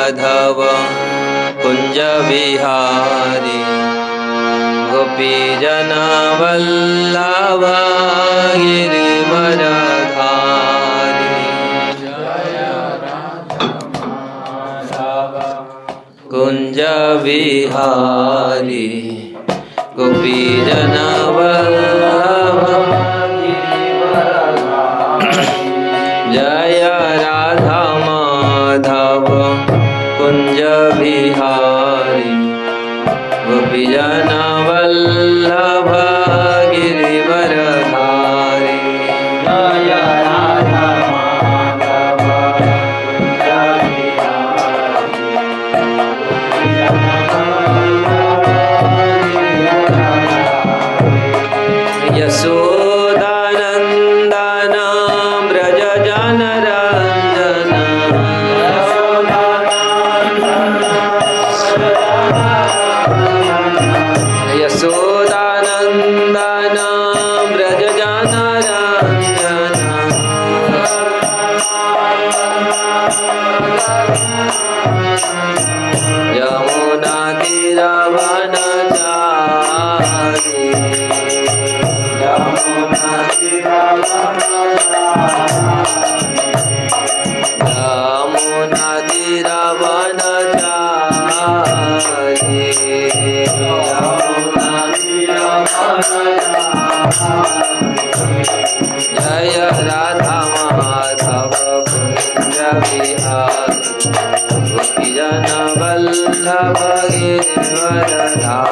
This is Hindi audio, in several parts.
माधव कुंज बिहारी गोपीजन वल्लभ गिरिवरधारी कुंज बिहारी गोपीजन वल्लभ जय राधा माधव कुंज बिहारी गोपीजन वल्लभ गिरिवरधारी जय राधा माधव यशोदानंदन ब्रज जन रंजन यशोदानंदन ब्रज जन रंजन यमुना तीरवनचारी यमुना तीरवनचारी जय राधा माधव कुंज बिहारी गोपीजन वल्लभ गिरिवरधारी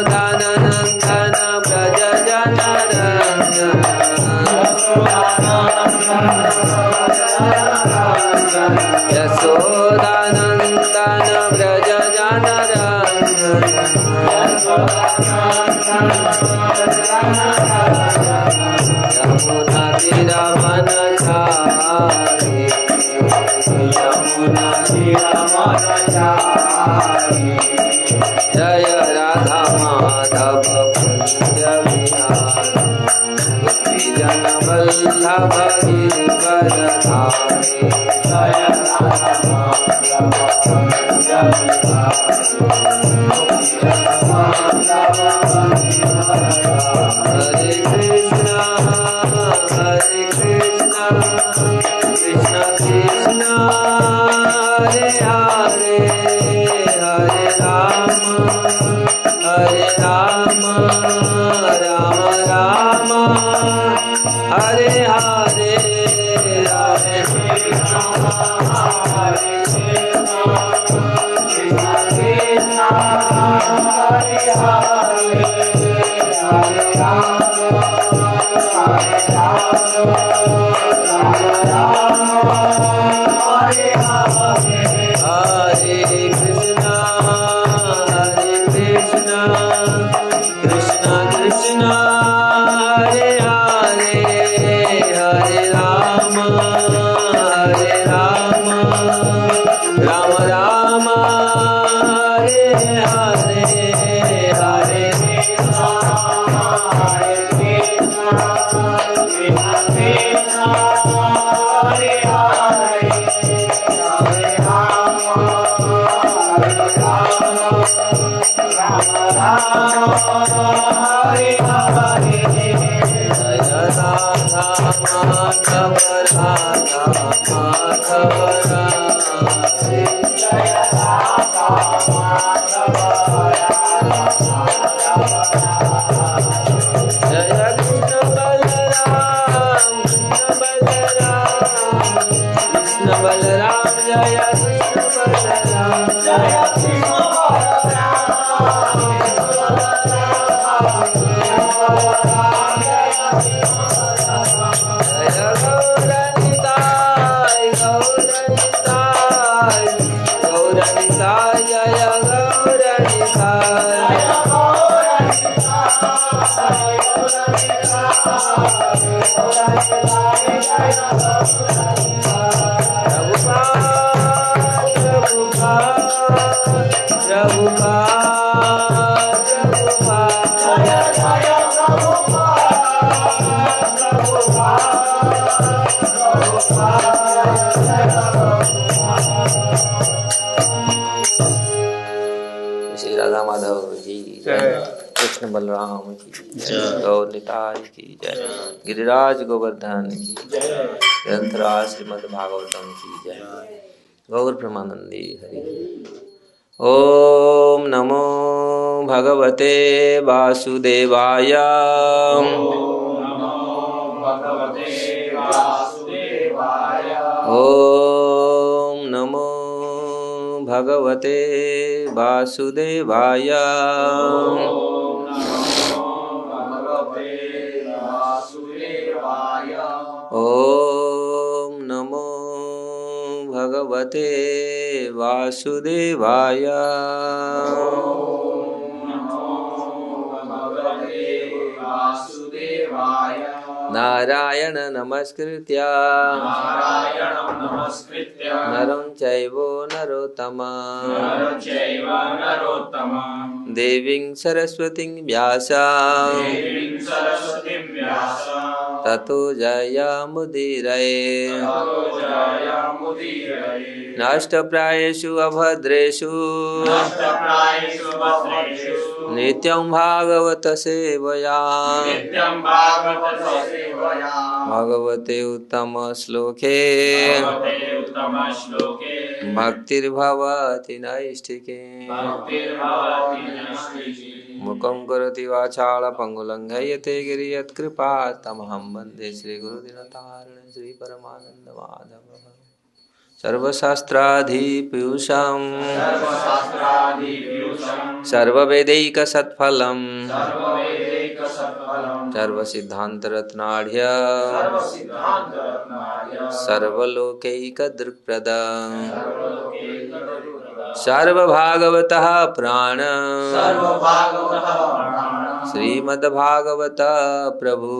यशोदानंदन ब्रज जन रंजन यशोदानंदन ब्रज जन रंजन यमुना तीरवनचारी यमुना तीरवनचारी जय राधा माधव कुंज बिहारी गोपीजन वल्लभ गिरिवरधारी जय राधा माधव कुंज हरे कृष्ण कृष्ण कृष्ण हरे हरे हरे राम राम राम हरे हरे हरे कृष्ण हरे कृष्ण हरे हरे हरे राम हरे कृष्ण कृष्ण कृष्ण हरे हरे हरे राम राम राम हरे हरे हरे कृष्ण हरे बलराम जय कृष्ण बलराम जय कृष्ण माधव जी जय, कृष्ण बलराम की जय, गौर निताई की जय, गिरिराज गोवर्धन की जय, ग्रंथराज श्रीमद् भागवतम की जय, गौर प्रेमानंदी हरि। ओम नमो भगवते वासुदेवाय। ओम नमो भगवते वासुदेवाय। ओम नमो भगवते वासुदेवाय। नारायण नमस्कृत्य नरं चैव नरोत्तमं देवीं सरस्वतीं व्यासं ततो जयमुदीरये। नष्टप्रायेषु अभद्रेषु नित्यं भागवत सेवया भगवते उत्तम श्लोके भक्तिर्भवति नैष्ठिके। मुखं करोति वाचालं पङ्गुलङ्घयते गिरियत्कृपातमहं वन्दे श्रीगुरुदिनतारिणं श्रीपरमानन्दमाधवं सर्वशास्त्राधिपीयूषं सर्ववेदैकसत्फलं सर्वसिद्धान्तरत्नाढ्य सर्वलोकैकदृक्प्रदं सर्वभागवतः प्राण श्रीमद्भागवत प्रभु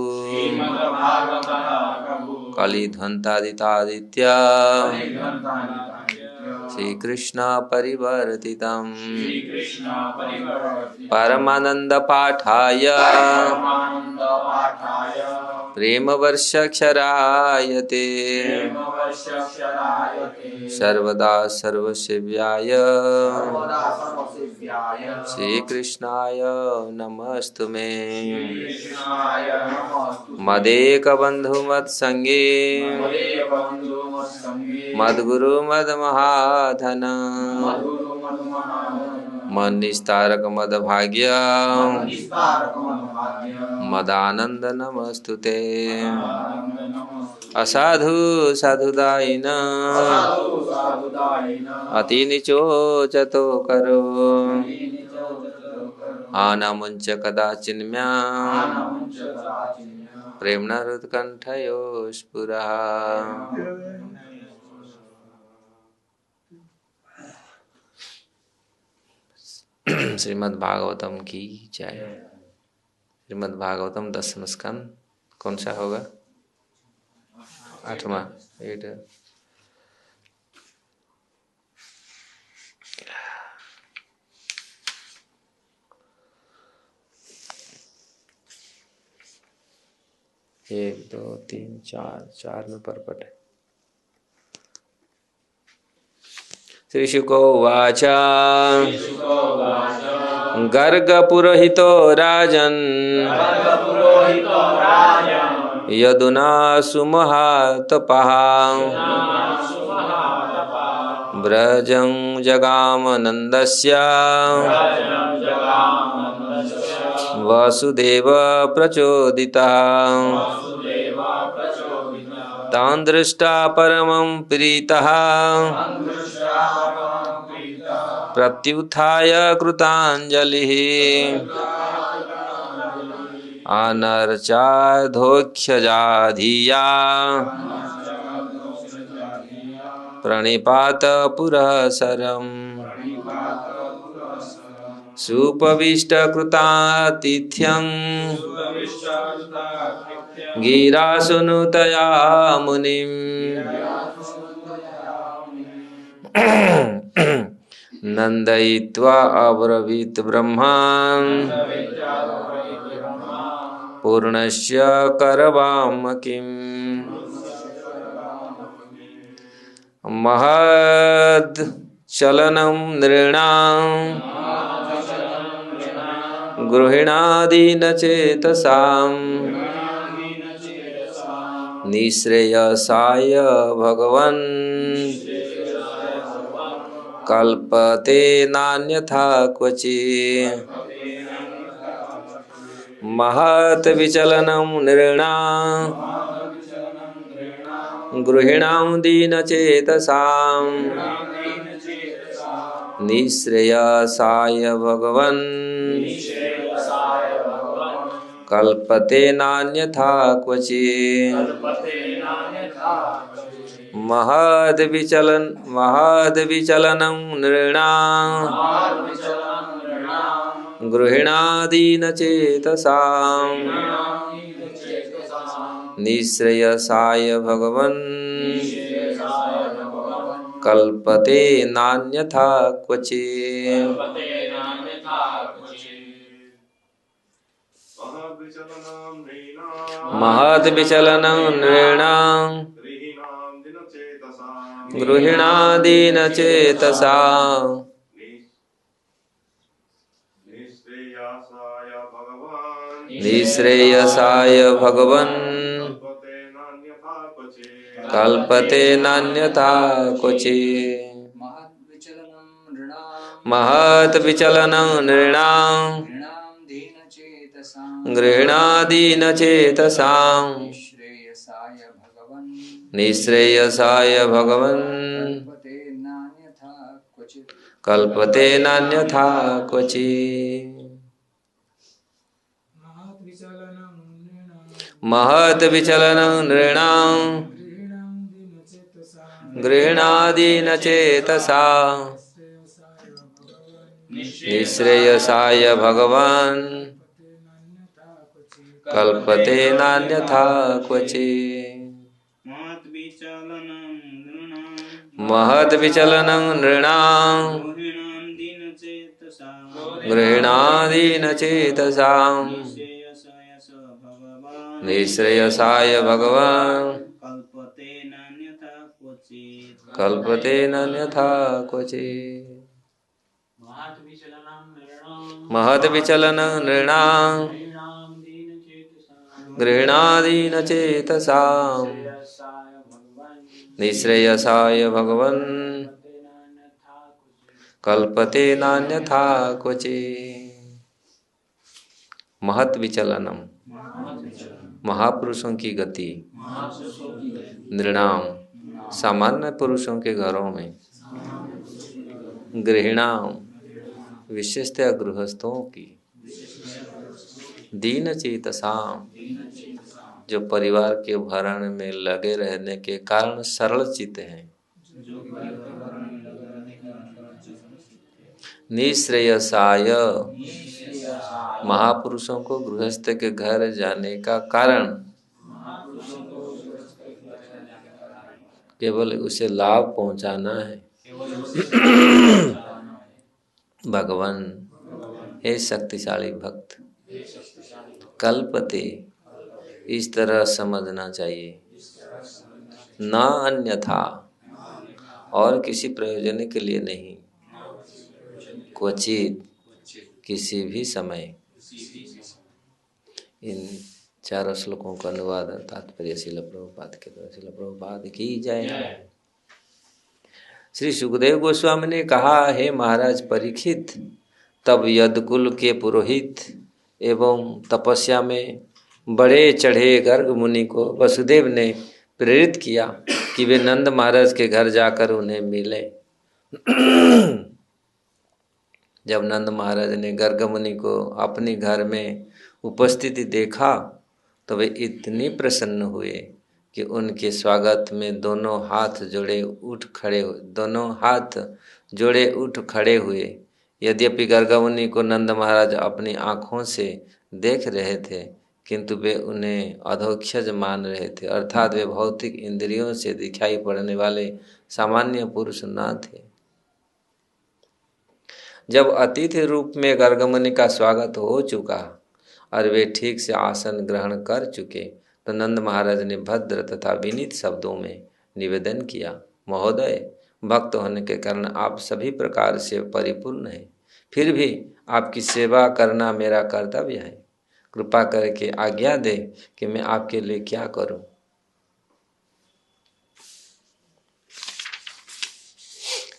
कलिध्वंतादितादित्य श्रीकृष्ण परिवर्तितं परमानंद पाठाय प्रेमवर्षक्षरायते सर्वदा सर्वसेव्याय श्रीकृष्णाय नमस्तुमे। मदेकबन्धु मत्संगे मद्गुरु मदमहाधन मन्निस्तारक मदभाग्य मदानंद नमस्तुते। असाधु साधुदायिन अति निचोचतो करो आनामुंच कदाचिन्म्या प्रेम्णा हृत्कण्ठयो स्फुरः। श्रीमद् भागवतम की जय। श्रीमद् भागवतम 10वें स्कंद कौन सा होगा? 8वां 8। एक दो तीन चार में परपट है। श्रीशुको उवाच गर्गपुरोहितो राजन् यदुना सुमहातपः व्रजं जगामनन्दस्य वसुदेव प्रचोदितः तां दृष्ट्वा परमं प्रीतः प्रत्युत्थाय कृताञ्जलिः अनर्चाधोक्ष्यजाधिया प्रणिपात पुरःसरम् सुपविष्टकृतातिथ्यं गिरासुनुतया मुनिम् नन्दयित्वा अब्रवीत् ब्रह्मा पूर्णस्य करवाम किम्। महद् चलनं नृणां गृह्णादीन चेतसाम् निःश्रेयसाय भगवन् कल्पते नान्यथा क्वचित् महत् विचलनं नृणाम् गृह्णादीन चेतसाम् निःश्रेयसाय भगवन् कल्पते नान्यथा क्वचित् महद् विचलनं नृणाम् गृह्णादीन चेतसाम् निःश्रेयसाय भगवन् कल्पते नान्यथा क्वचित् महद् विचलनं नृणाम् गृह्णादीन चेतसाम् निःश्रेयसाय भगवन् कल्पते नान्यथा क्वचित् महत् विचलनं नृणाम् गृह्णादीन चेतसाम् निःश्रेयसाय भगवन् कल्पते नान्यथा क्वचित् महत् विचलनं नृणाम् गृह्णादीन चेतसाम् निःश्रेयसाय भगवन् कल्पते नान्यथा क्वचित् महत् विचलनं नृणाम् गृह्णादीन चेतसाम् निःश्रेयसाय भगवन् कल्पते नान्यथा क्वचित् महत् विचलनं नृणाम् गृह्णादीन चेतसाम् निःश्रेयसाय भगवन् कल्पते नान्यथा क्वचित् महत् विचलनम महापुरुषों की गति नृणाम सामान्य पुरुषों के घरों में गृहिणाम विशेषतः गृहस्थों की दीन चेतसाम जो परिवार के भरण में लगे रहने के कारण सरल चित्त हैं निःश्रेयसाय महापुरुषों को गृहस्थ के घर जाने का कारण केवल उसे लाभ पहुंचाना है। भगवान हे शक्तिशाली भक्त कल्पते इस तरह समझना चाहिए ना अन्यथा और किसी प्रयोजन के लिए नहीं क्वचित किसी भी समय। इन चारों श्लोकों का अनुवाद तात्पर्य श्रील प्रभुपाद के द्वारा श्रील प्रभुपाद की जय। श्री सुखदेव गोस्वामी ने कहा हे महाराज परीक्षित तब यदकुल के पुरोहित एवं तपस्या में बड़े चढ़े गर्ग मुनि को वसुदेव ने प्रेरित किया कि वे नंद महाराज के घर जाकर उन्हें मिले। जब नंद महाराज ने गर्ग मुनि को अपने घर में उपस्थिति देखा तो वे इतने प्रसन्न हुए कि उनके स्वागत में दोनों हाथ जोड़े उठ खड़े हुए। यद्यपि गर्ग मुनि को नंद महाराज अपनी आँखों से देख रहे थे किंतु वे उन्हें अधोक्षज मान रहे थे, अर्थात वे भौतिक इंद्रियों से दिखाई पड़ने वाले सामान्य पुरुष न थे। जब अतिथि रूप में गर्ग मुनि का स्वागत हो चुका और वे ठीक से आसन ग्रहण कर चुके तो नंद महाराज ने भद्र तथा विनीत शब्दों में निवेदन किया, महोदय भक्त होने के कारण आप सभी प्रकार से परिपूर्ण हैं, फिर भी आपकी सेवा करना मेरा कर्तव्य है। कृपा करके आज्ञा दे कि मैं आपके लिए क्या करूं।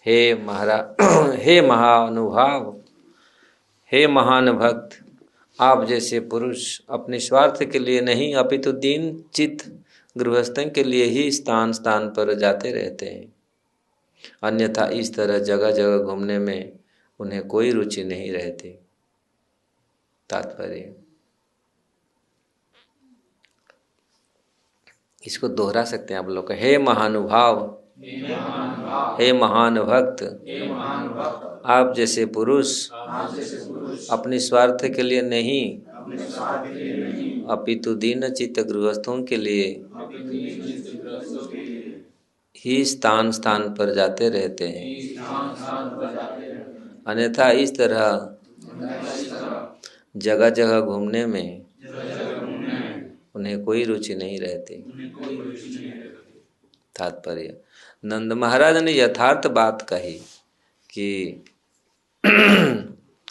हे महाराज, हे महानुभाव, हे महान भक्त, आप जैसे पुरुष अपने स्वार्थ के लिए नहीं अपितु दीन चित्त गृहस्थों के लिए ही स्थान स्थान पर जाते रहते हैं। अन्यथा इस तरह जगह जगह घूमने में उन्हें कोई रुचि नहीं रहती। तात्पर्य इसको दोहरा सकते हैं आप लोग। हे महानुभाव, हे महान भक्त, आप जैसे पुरुष अपने स्वार्थ के लिए नहीं अपितु दीन चित्त गृहस्थों के लिए ही स्थान स्थान पर जाते रहते हैं। अन्यथा इस तरह जगह जगह घूमने में उन्हें कोई रुचि नहीं रहती। तात्पर्य नंद महाराज ने यथार्थ बात कही कि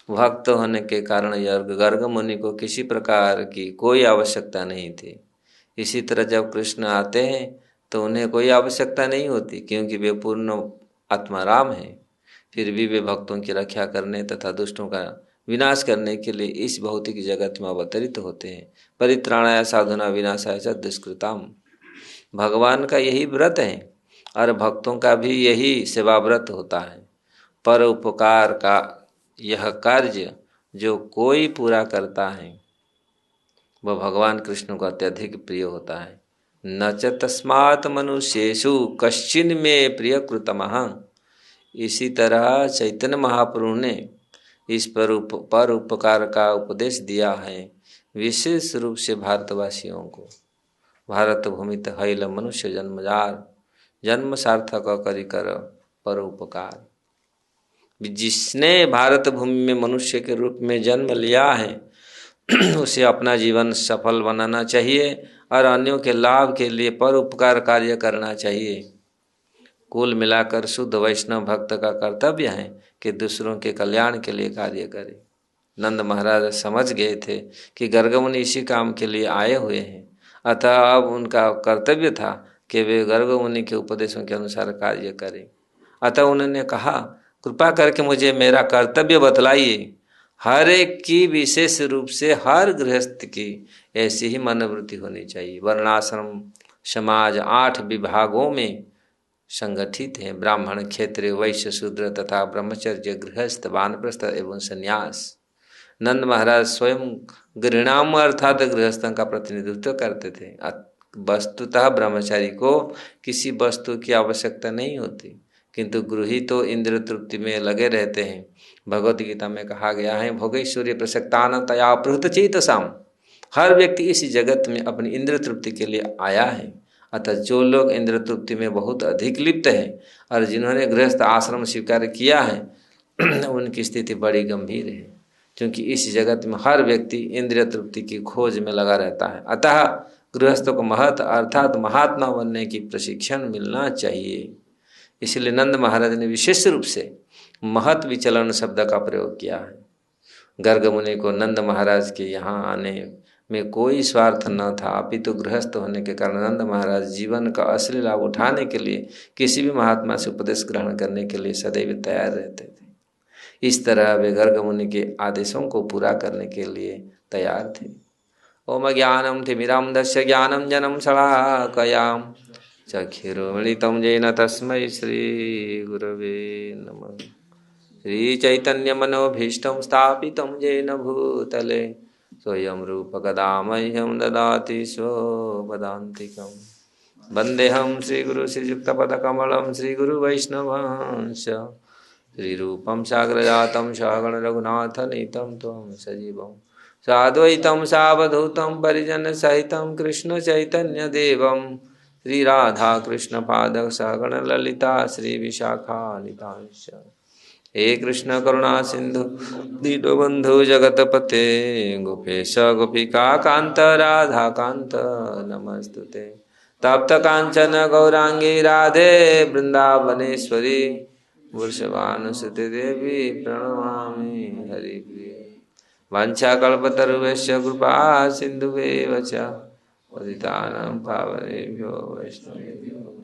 भक्त होने के कारण गर्ग मुनि को किसी प्रकार की कोई आवश्यकता नहीं थी। इसी तरह जब कृष्ण आते हैं तो उन्हें कोई आवश्यकता नहीं होती, क्योंकि वे पूर्ण आत्माराम हैं। फिर भी वे भक्तों की रक्षा करने तथा दुष्टों का विनाश करने के लिए इस भौतिक जगत में अवतरित होते हैं। परित्राणाय साधुना विनाशाय च दुष्कृताम। भगवान का यही व्रत है और भक्तों का भी यही सेवा व्रत होता है। पर उपकार का यह कार्य जो कोई पूरा करता है वह भगवान कृष्ण को अत्यधिक प्रिय होता है। न च तस्मात् मनुष्येषु कश्चिन में प्रिय कृतमः। इसी तरह चैतन्य महाप्रभु ने इस पर उपकार का उपदेश दिया है विशेष रूप से भारतवासियों को। भारत भूमित हैल मनुष्य जन्मजार, जन्म सार्थक करी कर पर उपकार। जिसने भारत भूमि में मनुष्य के रूप में जन्म लिया है उसे अपना जीवन सफल बनाना चाहिए और अन्यों के लाभ के लिए पर उपकार कार्य करना चाहिए। कुल मिलाकर शुद्ध वैष्णव भक्त का कर्तव्य है कि दूसरों के कल्याण के लिए कार्य करे। नंद महाराज समझ गए थे कि गर्ग मुनि इसी काम के लिए आए हुए हैं, अतः अब उनका कर्तव्य था कि वे गर्ग मुनि के उपदेशों के अनुसार कार्य करें। अतः उन्होंने कहा, कृपा करके मुझे मेरा कर्तव्य बतलाइए। हर एक की विशेष रूप से हर गृहस्थ की ऐसी ही मनोवृत्ति होनी चाहिए। वर्णाश्रम समाज 8 विभागों में संगठित हैं। ब्राह्मण, क्षत्रिय, वैश्य, शूद्र तथा ब्रह्मचर्य, गृहस्थ, वानप्रस्थ एवं संन्यास। नंद महाराज स्वयं गृहणाम अर्थात गृहस्थों का प्रतिनिधित्व करते थे। वस्तुतः ब्रह्मचारी को किसी वस्तु की आवश्यकता नहीं होती, किंतु गृही तो इंद्र तृप्ति में लगे रहते हैं। भगवत गीता में कहा गया है, भोगैश्वर्य प्रसक्तान तया प्रहृत चेतसाम। हर व्यक्ति इस जगत में अपनी इंद्र तृप्ति के लिए आया है। अतः जो लोग इंद्र तृप्ति में बहुत अधिक लिप्त है और जिन्होंने गृहस्थ आश्रम स्वीकार किया है उनकी स्थिति बड़ी गंभीर है, क्योंकि इस जगत में हर व्यक्ति इंद्रिय तृप्ति की खोज में लगा रहता है। अतः गृहस्थों को महत अर्थात महात्मा बनने की प्रशिक्षण मिलना चाहिए। इसलिए नंद महाराज ने विशेष रूप से महत विचलन शब्द का प्रयोग किया है। गर्ग मुनि को नंद महाराज के यहाँ आने में कोई स्वार्थ न था, अपितु गृहस्थ होने के कारण नंद महाराज जीवन का असली लाभ उठाने के लिए किसी भी महात्मा से उपदेश ग्रहण करने के लिए सदैव तैयार रहते थे। इस तरह वे गर्ग मुनि के आदेशों को पूरा करने के लिए तैयार थे। ओम ज्ञानम तिमिराम दस्य ज्ञानम जनम शलाकयाम चक्षुरुन्मीलितं येन तस्मै श्री गुरवे नमः। श्री चैतन्य मनोभीष्टं स्थापितं येन भूतले स्वयं रूप कदा मह्यं ददाति स्वपदान्तिकं। वन्देऽहं श्रीगुरु श्रीयुक्तपदकमलं श्रीगुरुवैष्णवांश श्रीरूपं साग्रजातं सहगण रघुनाथनीतं त्वं सजीवं साद्वैतं सावधूतं परिजनसहितं कृष्ण चैतन्य देवं श्री राधा कृष्ण पादक सहगण ललिता श्री विशाखानितांश। हे कृष्ण करुणा सिंधु दीनबंधु जगतपते गोपेश गोपिका कांत राधा कांत नमस्तुते। तप्त कांचन गौरांगी राधे वृंदावनेश्वरी वृषभानुसुते देवी प्रणमामि हरिप्रिये। वाञ्छाकल्पतरुभ्यश्च कृपा सिन्धुभ्येव च पतितानां पावनेभ्यो वैष्णवेभ्यो।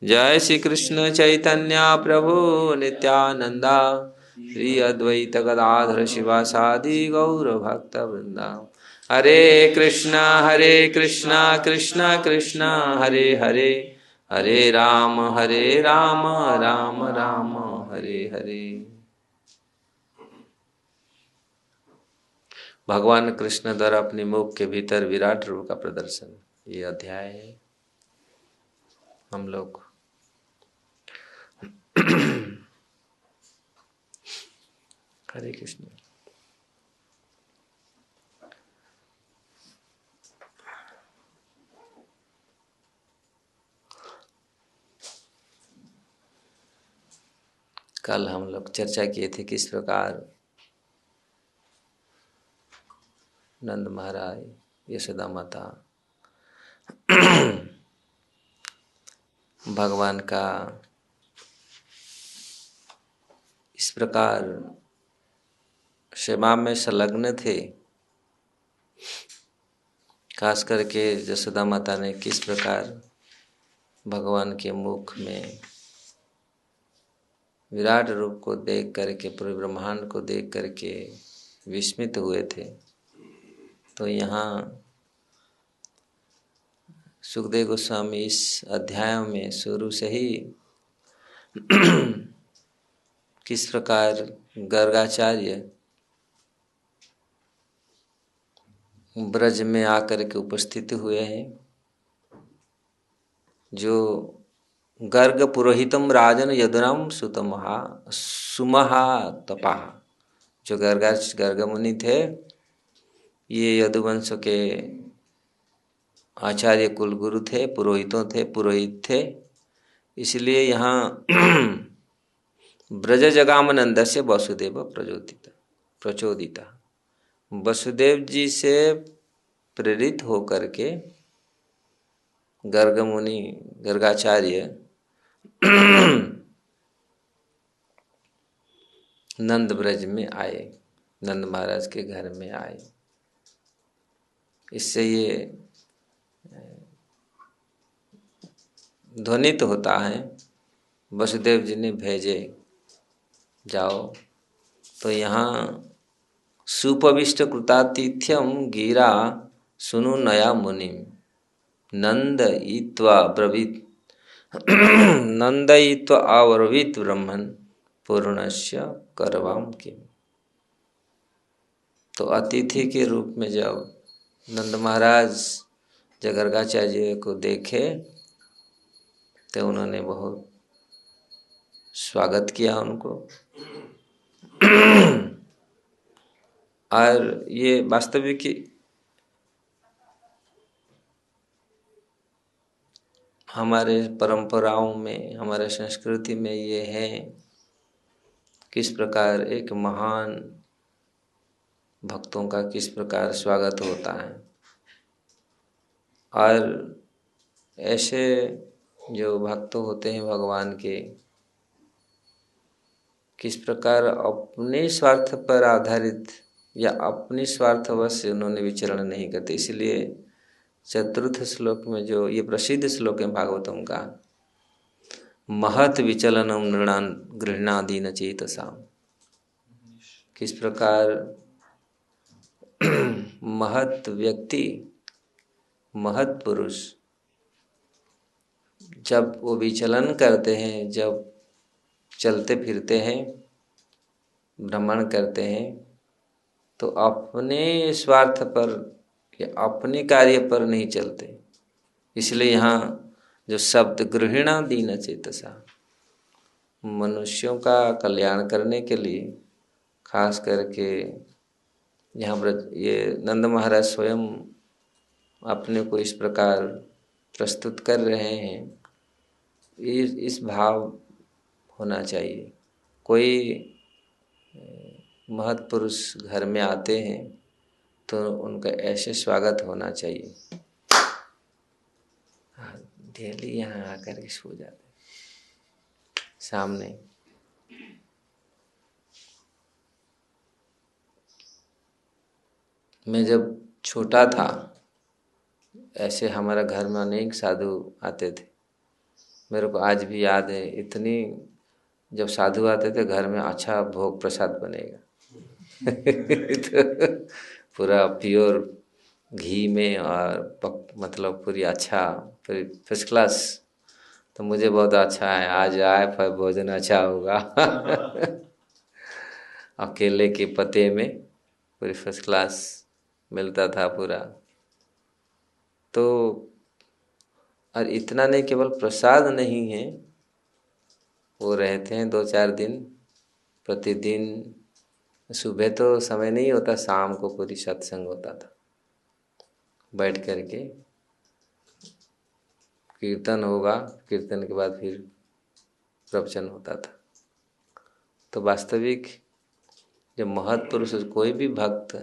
जय श्री कृष्ण चैतन्य प्रभु नित्यानंदा, श्री अद्वैत गदाधर शिवासादि गौर भक्त वृंदा। हरे कृष्णा कृष्णा कृष्णा हरे हरे, हरे राम राम राम हरे हरे। भगवान कृष्ण द्वारा अपनी मुख के भीतर विराट रूप का प्रदर्शन, ये अध्याय है। हम लोग हरे कृष्ण। कल हम लोग चर्चा किए थे किस प्रकार नंद महाराज, यशोदा माता भगवान का इस प्रकार सेवा में संलग्न थे। खास करके यशोदा माता ने किस प्रकार भगवान के मुख में विराट रूप को देख करके, पूरे ब्रह्मांड को देख करके विस्मित हुए थे। तो यहाँ सुखदेव गोस्वामी इस अध्याय में शुरू से ही किस प्रकार गर्गाचार्य ब्रज में आकर के उपस्थित हुए हैं। जो गर्ग पुरोहितम राजन यदुनाम सुतमहा सुमहा तपा, जो गर्ग मुनि थे, ये यदुवंश के आचार्य कुलगुरु थे, पुरोहित थे। इसलिए यहाँ ब्रज जगामनंद से वसुदेव प्रचोदिता, वसुदेव जी से प्रेरित होकर के गर्ग मुनि, गर्गाचार्य नंद ब्रज में आए, नंद महाराज के घर में आए। इससे ये ध्वनित होता है, वसुदेव जी ने भेजे जाओ। तो यहाँ सुपविष्ट कृतातिथ्यम गिरा सुनु नया मुनि नंद ईत्वा ब्रवीत नंद ईत्वा अब्रवीत ब्रह्मन् पूर्णस्य करवाम किम। तो अतिथि के रूप में जब नंद महाराज गर्गाचार्य को देखे तो उन्होंने बहुत स्वागत किया उनको। और ये वास्तविक हमारे परंपराओं में, हमारे संस्कृति में ये है किस प्रकार एक महान भक्तों का किस प्रकार स्वागत होता है। और ऐसे जो भक्त होते हैं भगवान के, किस प्रकार अपने स्वार्थ पर आधारित या अपने स्वार्थवश से उन्होंने विचरण नहीं करते। इसलिए चतुर्थ श्लोक में जो ये प्रसिद्ध श्लोक है भागवतम का, महत विचलनम नृणान गृहणादीन चेतसा, किस प्रकार महत व्यक्ति, महत पुरुष जब वो विचलन करते हैं, जब चलते फिरते हैं, भ्रमण करते हैं, तो अपने स्वार्थ पर या अपने कार्य पर नहीं चलते। इसलिए यहाँ जो शब्द गृहिणा दीन चेतसा, मनुष्यों का कल्याण करने के लिए, खास करके यहाँ पर ये नंद महाराज स्वयं अपने को इस प्रकार प्रस्तुत कर रहे हैं। इस भाव होना चाहिए। कोई महत् पुरुष घर में आते हैं तो उनका ऐसे स्वागत होना चाहिए। डेली यहाँ आकर के सो जाते सामने। मैं जब छोटा था ऐसे हमारा घर में अनेक साधु आते थे। मेरे को आज भी याद है, इतनी जब साधु आते थे घर में अच्छा भोग प्रसाद बनेगा तो पूरा प्योर घी में और मतलब पूरी अच्छा, पूरी फर्स्ट क्लास। तो मुझे बहुत अच्छा है, आज आए पर भोजन अच्छा होगा अकेले के पते में पूरी फर्स्ट क्लास मिलता था पूरा। तो और इतना नहीं, केवल प्रसाद नहीं है, वो रहते हैं 2-4 दिन प्रतिदिन। सुबह तो समय नहीं होता, शाम को पूरी सत्संग होता था, बैठ करके कीर्तन होगा, कीर्तन के बाद फिर प्रवचन होता था। तो वास्तविक जब महत् पुरुष कोई भी भक्त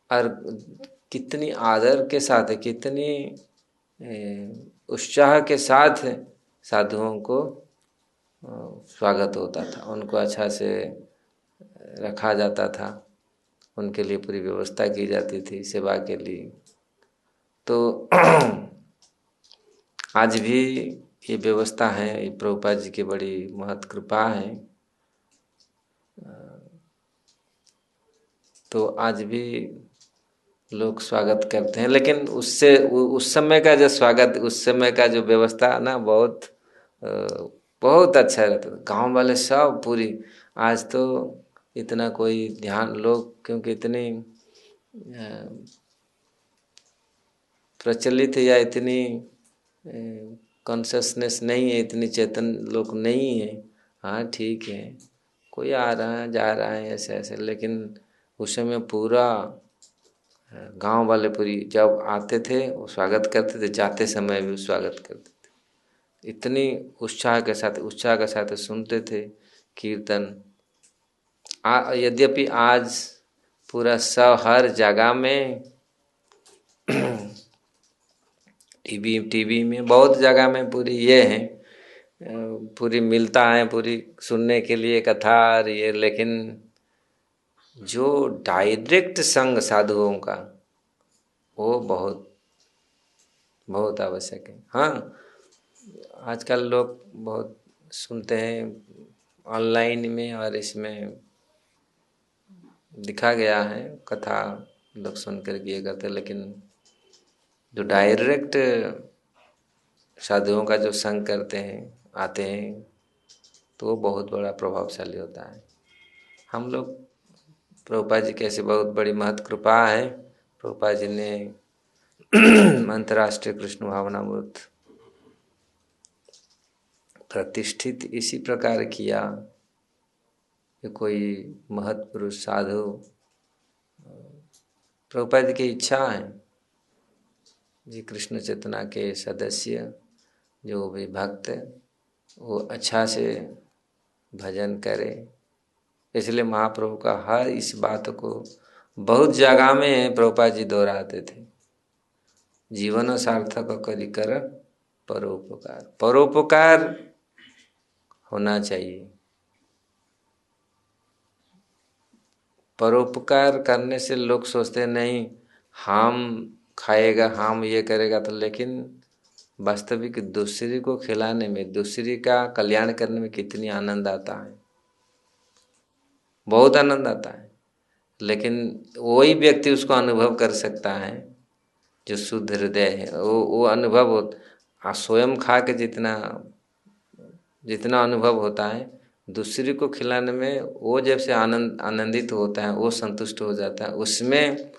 और कितनी आदर के साथ, कितनी उत्साह के साथ साधुओं को स्वागत होता था, उनको अच्छा से रखा जाता था, उनके लिए पूरी व्यवस्था की जाती थी सेवा के लिए। तो आज भी ये व्यवस्था है, ये प्रभुपाद जी की बड़ी महत् कृपा है। तो आज भी लोग स्वागत करते हैं, लेकिन उससे उस समय का जो स्वागत, उस समय का जो व्यवस्था ना, बहुत अच्छा रहता था। गांव वाले सब पूरी, आज तो इतना कोई ध्यान लोग, क्योंकि इतनी प्रचलित या इतनी कॉन्शसनेस नहीं है, इतनी चेतन लोग नहीं है। हाँ ठीक है, कोई आ रहा है जा रहा है ऐसे ऐसे, लेकिन उस समय पूरा गांव वाले पूरी जब आते थे वो स्वागत करते थे, जाते समय भी स्वागत करते थे। इतनी उत्साह के साथ सुनते थे कीर्तन। यद्यपि आज पूरा सब हर जगह में टीवी में बहुत जगह में पूरी ये है, पूरी मिलता है पूरी सुनने के लिए कथा और ये, लेकिन जो डायरेक्ट संग साधुओं का वो बहुत बहुत आवश्यक है। हाँ, आजकल लोग बहुत सुनते हैं ऑनलाइन में, और इसमें दिखा गया है कथा, लोग सुन कर ये करते, लेकिन जो डायरेक्ट साधुओं का जो संग करते हैं, आते हैं, तो वो बहुत बड़ा प्रभावशाली होता है। हम लोग प्रभुपाद जी की ऐसी बहुत बड़ी महत् कृपा है। प्रभुपाद जी ने अंतर्राष्ट्रीय कृष्ण भावनामृत प्रतिष्ठित इसी प्रकार किया कि कोई महत् पुरुष साधु, प्रभुपाद जी की इच्छा है जी कृष्ण चेतना के सदस्य जो भी भक्त वो अच्छा से भजन करे। इसलिए महाप्रभु का हर इस बात को बहुत जगह में प्रभुपाद जी दोहराते थे, जीवन सार्थक करी कर परोपकार। परोपकार होना चाहिए। परोपकार करने से लोग सोचते नहीं हम खाएगा, हम ये करेगा, तो लेकिन वास्तविक दूसरे को खिलाने में, दूसरे का कल्याण करने में कितनी आनंद आता है, बहुत आनंद आता है। लेकिन वही व्यक्ति उसको अनुभव कर सकता है जो शुद्ध हृदय है। वो अनुभव स्वयं खा के जितना जितना अनुभव होता है, दूसरे को खिलाने में वो जब से आनंदित होता है, वो संतुष्ट हो जाता है, उसमें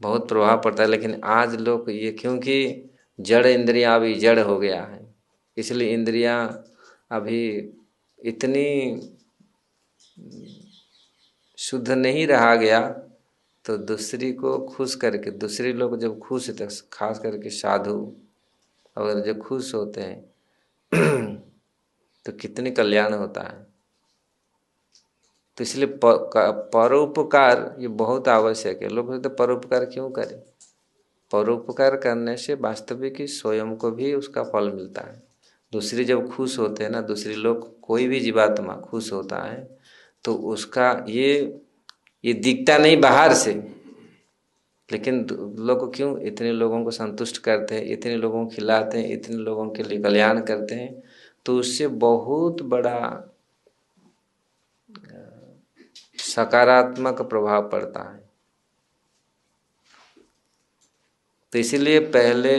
बहुत प्रभाव पड़ता है। लेकिन आज लोग ये, क्योंकि जड़ इंद्रियां अभी जड़ हो गया है, इसलिए इंद्रियां अभी इतनी शुद्ध नहीं रहा गया, तो दूसरी को खुश करके, दूसरे लोग जब खुश होते, खास करके साधु अगर जब खुश होते हैं तो कितनी कल्याण होता है। तो इसलिए परोपकार ये बहुत आवश्यक है। लोग कहते परोपकार क्यों करें? परोपकार करने से वास्तविक ही स्वयं को भी उसका फल मिलता है। दूसरे जब खुश होते हैं ना, दूसरे लोग, कोई भी जीवात्मा खुश होता है, तो उसका ये ये दिखता नहीं बाहर से, लेकिन लोग क्यों इतने लोगों को संतुष्ट करते हैं, इतने लोगों को खिलाते हैं, इतने लोगों के लिए कल्याण करते हैं, तो उससे बहुत बड़ा सकारात्मक प्रभाव पड़ता है। तो इसीलिए पहले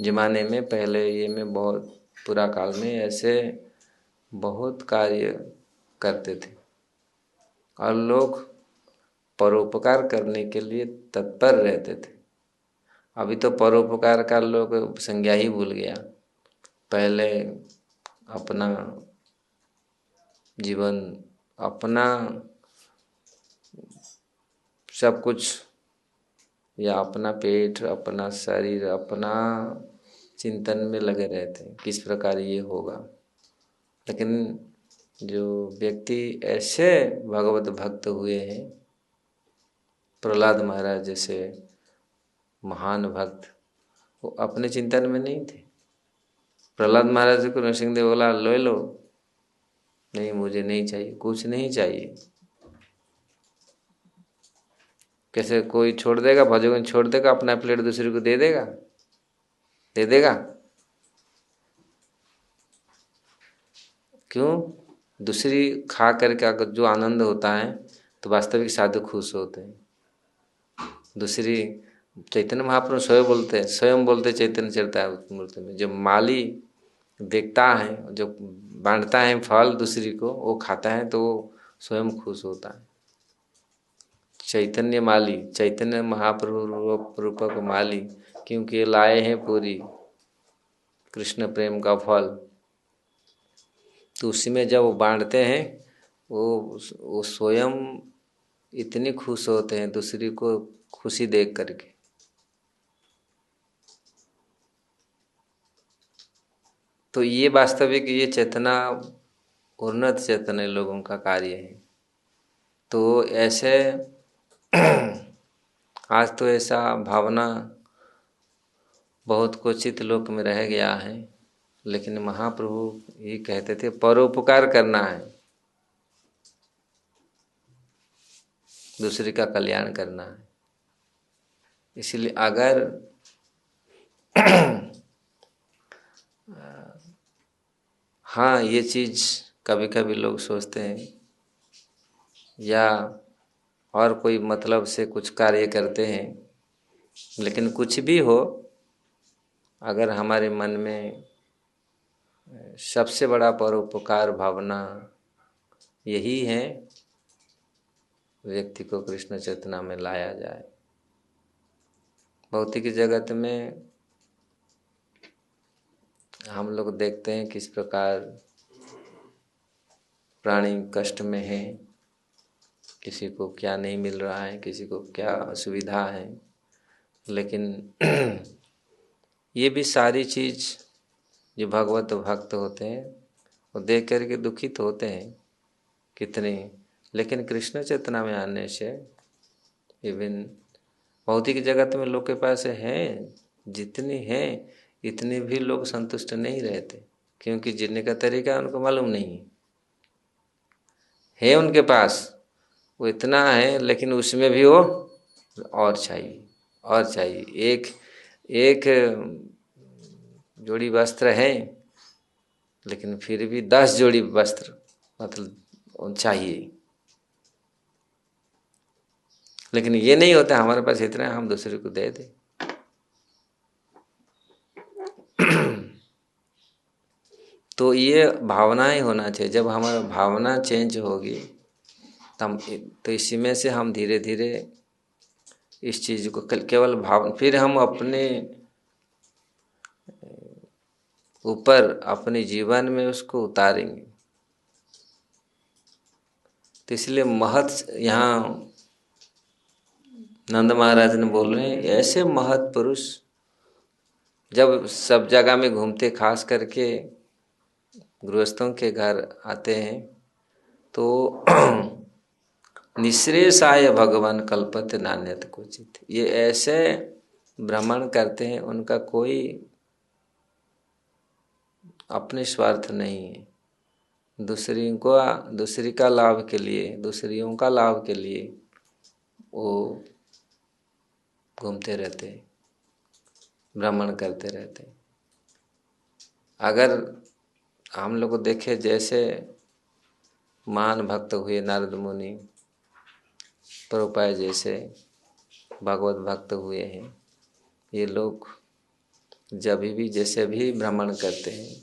जमाने में, पहले ये में बहुत पुरा काल में ऐसे बहुत कार्य करते थे और लोग परोपकार करने के लिए तत्पर रहते थे। अभी तो परोपकार का लोग संज्ञा ही भूल गया। पहले अपना जीवन, अपना सब कुछ, या अपना पेट, अपना शरीर, अपना चिंतन में लगे रहते हैं किस प्रकार ये होगा। लेकिन जो व्यक्ति ऐसे भगवत भक्त हुए हैं, प्रहलाद महाराज जैसे महान भक्त, वो अपने चिंतन में नहीं थे। प्रहलाद महाराज को नरसिंहदेव बोला ले लो, नहीं मुझे नहीं चाहिए, कुछ नहीं चाहिए। कैसे कोई छोड़ देगा, भजन छोड़ देगा, अपना प्लेट दूसरे को दे देगा? दे देगा? क्यों? दूसरी खा करके अगर जो आनंद होता है तो वास्तविक साधु खुश होते हैं। दूसरी चैतन्य महाप्रभु स्वयं बोलते चैतन्य चरितामृत में, जब माली देखता है, जो बांटता है फल दूसरी को, वो खाता है तो वो स्वयं खुश होता है। चैतन्य माली, चैतन्य महाप्रभु रूपक माली, क्योंकि ये लाए हैं पूरी कृष्ण प्रेम का फल, तो उसी में जब वो बांटते हैं वो स्वयं इतने खुश होते हैं दूसरी को खुशी देख करके। तो ये वास्तविक ये चेतना उन्नत चेतन लोगों का कार्य है। तो ऐसे आज तो ऐसा भावना बहुत क्वचित लोक में रह गया है, लेकिन महाप्रभु ये कहते थे परोपकार करना है, दूसरे का कल्याण करना है। इसलिए अगर हाँ, ये चीज कभी कभी लोग सोचते हैं या और कोई मतलब से कुछ कार्य करते हैं, लेकिन कुछ भी हो, अगर हमारे मन में सबसे बड़ा परोपकार भावना यही है, व्यक्ति को कृष्ण चेतना में लाया जाए। भौतिक जगत में हम लोग देखते हैं किस प्रकार प्राणी कष्ट में है, किसी को क्या नहीं मिल रहा है, किसी को क्या असुविधा है, लेकिन ये भी सारी चीज जो भगवत भक्त होते हैं वो देख करके दुखित होते हैं कितने, लेकिन कृष्ण चेतना में आने से इवन भौतिक जगत में लोग के पास है जितनी है, इतने भी लोग संतुष्ट नहीं रहते, क्योंकि जीने का तरीका उनको मालूम नहीं है उनके पास, वो इतना है, लेकिन उसमें भी वो और चाहिए और चाहिए। एक एक जोड़ी वस्त्र है, लेकिन फिर भी 10 जोड़ी वस्त्र मतलब चाहिए। लेकिन ये नहीं होता हमारे पास इतना हम दूसरे को दे दे। तो ये भावना ही होना चाहिए। जब हमारा भावना चेंज होगी तब, तो इसी में से हम धीरे धीरे इस चीज को केवल भाव, फिर हम अपने ऊपर अपने जीवन में उसको उतारेंगे। तो इसलिए महत यहाँ नंद महाराज ने बोल रहे हैं, ऐसे महत पुरुष जब सब जगह में घूमते, खास करके गृहस्थों के घर आते हैं, तो निःश्रेषाय भगवान कल्पते नान्यत क्वचित, ये ऐसे भ्रमण करते हैं, उनका कोई अपने स्वार्थ नहीं है, दूसरी का लाभ के लिए, दूसरियों का लाभ के लिए वो घूमते रहते, भ्रमण करते रहते। अगर हम लोग को देखे, जैसे महान भक्त हुए नारद मुनि, प्रभुपाद जैसे भागवत भक्त हुए हैं, ये लोग जब भी जैसे भी भ्रमण करते हैं,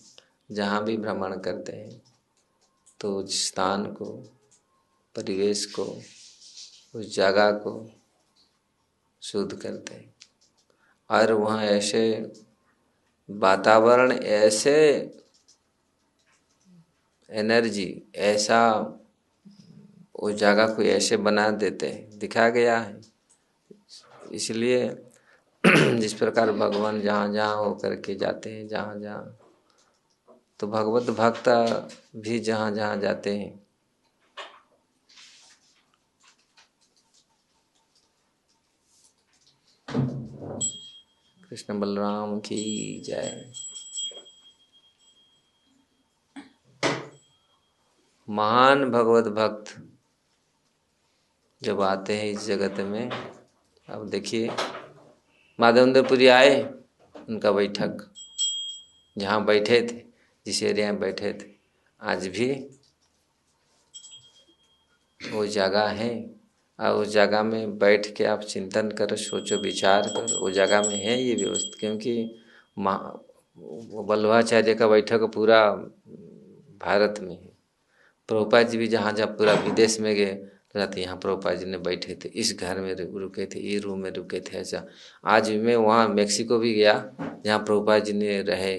जहाँ भी भ्रमण करते हैं, तो उस स्थान को, परिवेश को, उस जगह को शुद्ध करते हैं। और वहाँ ऐसे वातावरण, ऐसे एनर्जी, ऐसा उस जगह को ऐसे बना देते हैं, दिखा गया है। इसलिए जिस प्रकार भगवान जहाँ जहाँ होकर के जाते हैं, जहाँ जहाँ, तो भगवत भक्त भी जहाँ जहाँ जाते हैं, कृष्ण बलराम की जय। महान भगवत भक्त जब आते हैं इस जगत में, अब देखिए माधवेंद्रपुरी आए, उनका बैठक जहाँ बैठे थे, जिस एरिया में बैठे थे, आज भी वो जगह है। और उस जगह में बैठ के आप चिंतन करो, सोचो, विचार करो, वो जगह में है ये व्यवस्था। क्योंकि वल्लभाचार्य का बैठक पूरा भारत में है। प्रभुपाद जी भी जहाँ जहाँ पूरा विदेश में गए रहते, यहाँ प्रभुपाद जी ने बैठे थे, इस घर में रुके थे, ये रूम में रुके थे। ऐसा आज मैं वहाँ मैक्सिको भी गया, जहाँ प्रभुपाद जी ने रहे,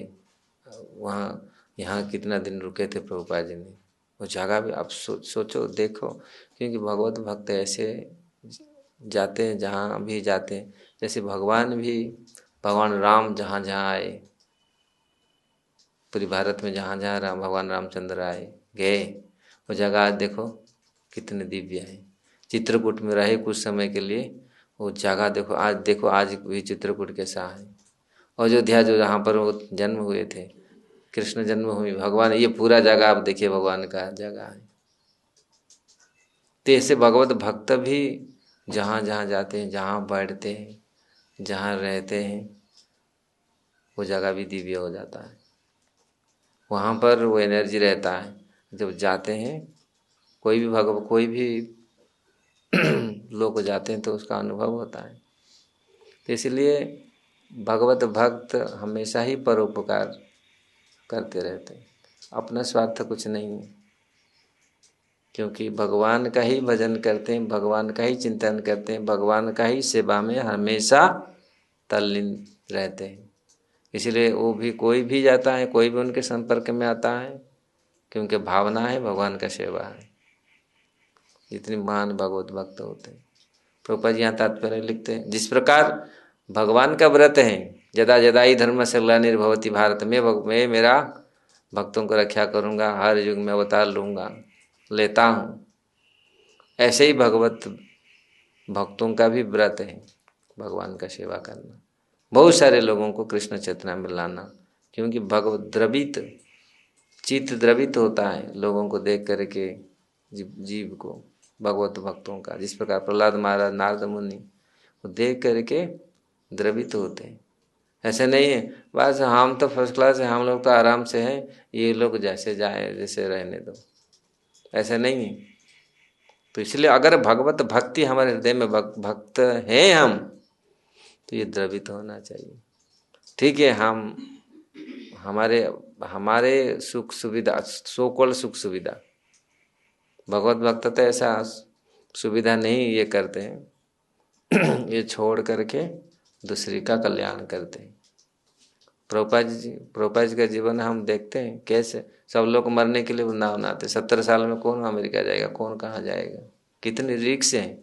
वहाँ यहाँ कितना दिन रुके थे प्रभुपाद जी ने। वो जगह भी आप सोचो, देखो। क्योंकि भगवत भक्त ऐसे जाते हैं, जहाँ भी जाते हैं। जैसे भगवान राम जहाँ जहाँ आए, पूरी भारत में जहाँ जहाँ भगवान रामचंद्र आए गए, वो जगह आज देखो कितने दिव्य है। चित्रकूट में रहे कुछ समय के लिए, वो जगह देखो आज, देखो आज भी चित्रकूट कैसा है। अयोध्या जो जहाँ पर वो जन्म हुए थे, कृष्ण जन्मभूमि, भगवान, ये पूरा जगह आप देखिए भगवान का जगह है। तो ऐसे भगवत भक्त भी जहाँ जहाँ जाते हैं, जहाँ बैठते हैं, जहाँ रहते हैं, वो जगह भी दिव्य हो जाता है। वहाँ पर वो एनर्जी रहता है। जब जाते हैं, कोई भी लोग जाते हैं तो उसका अनुभव होता है। तो इसलिए भगवत भक्त हमेशा ही परोपकार करते रहते हैं, अपना स्वार्थ कुछ नहीं है। क्योंकि भगवान का ही भजन करते हैं, भगवान का ही चिंतन करते हैं, भगवान का ही सेवा में हमेशा तल्लीन रहते हैं। इसलिए वो भी, कोई भी जाता है, कोई भी उनके संपर्क में आता है, क्योंकि भावना है, भगवान का सेवा है। जितने महान भगवत भक्त होते हैं, प्रभुपाद जी यहाँ तात्पर्य लिखते हैं, जिस प्रकार भगवान का व्रत है, यदा यदा ही धर्म से ग्लानिर्भवति भारत में, मैं मेरा भक्तों को रक्षा करूँगा, हर युग में अवतार लूँगा, लेता हूँ। ऐसे ही भगवत भक्तों का भी व्रत है, भगवान का सेवा करना, बहुत सारे लोगों को कृष्ण चेतना में लाना। क्योंकि भगवत द्रवित चित्त द्रवित होता है लोगों को देख करके, जीव को, भगवत भक्तों का। जिस प्रकार प्रहलाद महाराज, नारद मुनि, वो देख करके द्रवित होते हैं। ऐसे नहीं है बस हम तो फर्स्ट क्लास है, हम लोग तो आराम से हैं, ये लोग जैसे जाए जैसे रहने दो, ऐसा नहीं है। तो इसलिए अगर भगवत भक्ति हमारे हृदय में भक्त हैं हम, तो ये द्रवित होना चाहिए। ठीक है, हम हमारे सुख सुविधा, सोकल सुख सुविधा, भगवत भक्त तो ऐसा सुविधा नहीं ये करते हैं ये छोड़ करके दूसरी का कल्याण करते हैं। प्रभुपाद जी का जीवन हम देखते हैं, कैसे सब लोग मरने के लिए वृंदावन आते। 70 साल में कौन अमेरिका जाएगा, कौन कहाँ जाएगा, कितनी रिक्स है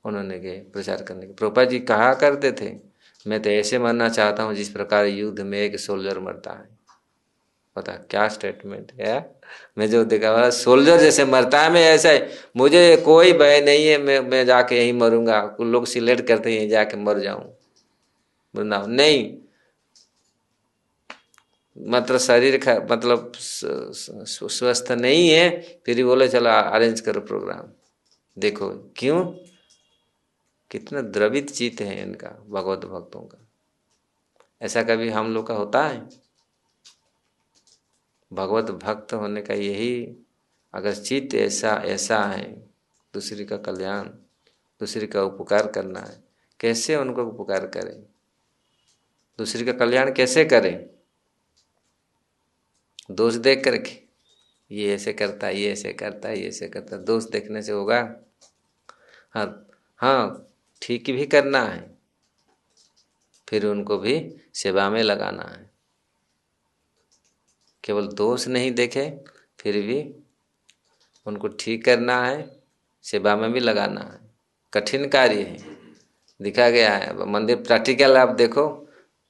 उन्होंने गए प्रचार करने के। प्रभुपाद जी कहा करते थे, मैं तो ऐसे मरना चाहता हूँ जिस प्रकार युद्ध में एक सोल्जर मरता है। पता क्या स्टेटमेंट है, मैं जो देखा सोल्जर जैसे मरता है, मैं ऐसा है, मुझे कोई भय नहीं है, मैं जाके यहीं मरूंगा। कुछ लोग सिलेक्ट करते हैं जाके मर जाऊं, वृंदावन नहीं, मतलब शरीर मतलब स्वस्थ नहीं है, फिर भी बोले चलो अरेंज करो प्रोग्राम। देखो क्यों, कितना द्रवित चित्त है इनका, भगवत भक्तों का। ऐसा कभी हम लोग का होता है? भगवत भक्त होने का यही, अगर चित्त ऐसा ऐसा है, दूसरे का कल्याण, दूसरे का उपकार करना है, कैसे उनको उपकार करें, दूसरे का कल्याण कैसे करें? दोष देख करके, ये ऐसे करता है, ये ऐसे करता है, ये ऐसे करता है, दोष देखने से होगा? हाँ, हाँ, ठीक भी करना है, फिर उनको भी सेवा में लगाना है। केवल दोष नहीं देखे, फिर भी उनको ठीक करना है, सेवा में भी लगाना है। कठिन कार्य है, दिखा गया है मंदिर प्रैक्टिकल। आप देखो,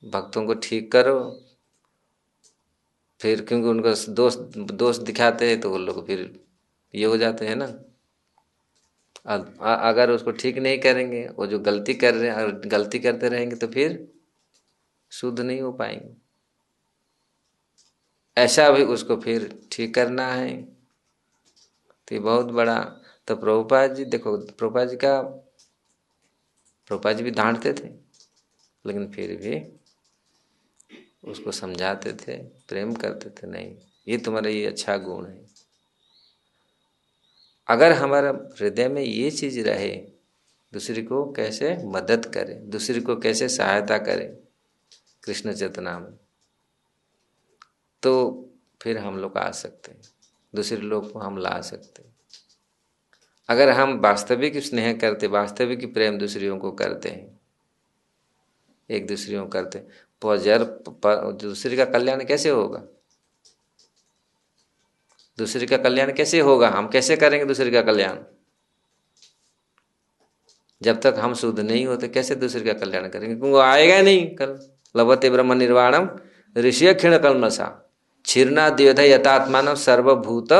भक्तों को ठीक करो, फिर क्योंकि उनको दोष दोष दिखाते हैं तो वो लोग फिर ये हो जाते हैं ना। अगर उसको ठीक नहीं करेंगे, वो जो गलती कर रहे हैं, अगर गलती करते रहेंगे तो फिर शुद्ध नहीं हो पाएंगे। ऐसा भी उसको फिर ठीक करना है, तो ये बहुत बड़ा। तो प्रभुपाद जी देखो, प्रभुपाद जी भी डांटते थे, लेकिन फिर भी उसको समझाते थे, प्रेम करते थे। नहीं, ये तुम्हारा ये अच्छा गुण है। अगर हमारा हृदय में ये चीज रहे, दूसरे को कैसे मदद करें, दूसरे को कैसे सहायता करें कृष्ण चेतना में, तो फिर हम लोग आ सकते हैं, दूसरे लोग को हम ला सकते हैं। अगर हम वास्तविक स्नेह करते, वास्तविक प्रेम दूसरियों को करते हैं, एक दूसरे को करते, दूसरे का कल्याण कैसे होगा? दूसरे का कल्याण कैसे होगा? हम कैसे करेंगे दूसरे का कल्याण? जब तक हम शुद्ध नहीं होते कैसे दूसरे का कल्याण करेंगे? क्योंकि वो आएगा नहीं। कल लभते ब्रह्म निर्वाणम ऋषि क्षीण कल्मषा क्षीर्णा द्योध यथात्मान सर्वभूत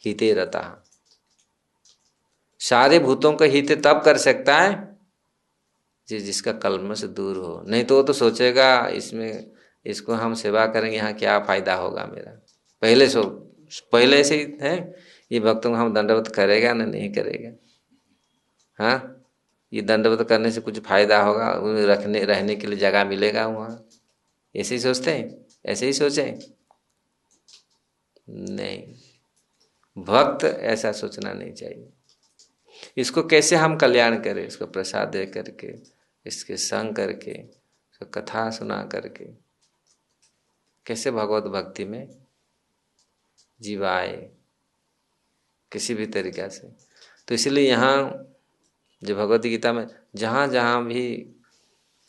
हिते रता। सारे भूतों का हित तब कर सकता है जिसका कल्मष दूर हो। नहीं तो वो तो सोचेगा इसमें, इसको हम सेवा करेंगे, यहाँ क्या फायदा होगा मेरा। पहले से ही है, ये भक्तों को हम दंडवत करेगा ना नहीं करेगा। हाँ, ये दंडवत करने से कुछ फायदा होगा, रहने के लिए जगह मिलेगा वहाँ, ऐसे ही सोचते हैं? ऐसे ही सोचे? नहीं, भक्त ऐसा सोचना नहीं चाहिए। इसको कैसे हम कल्याण करें? इसको प्रसाद दे करके, इसके संग करके, इसको कथा सुना करके, कैसे भगवत भक्ति में जीवाए किसी भी तरीका से। तो इसलिए यहाँ जो भगवत गीता में जहाँ जहाँ भी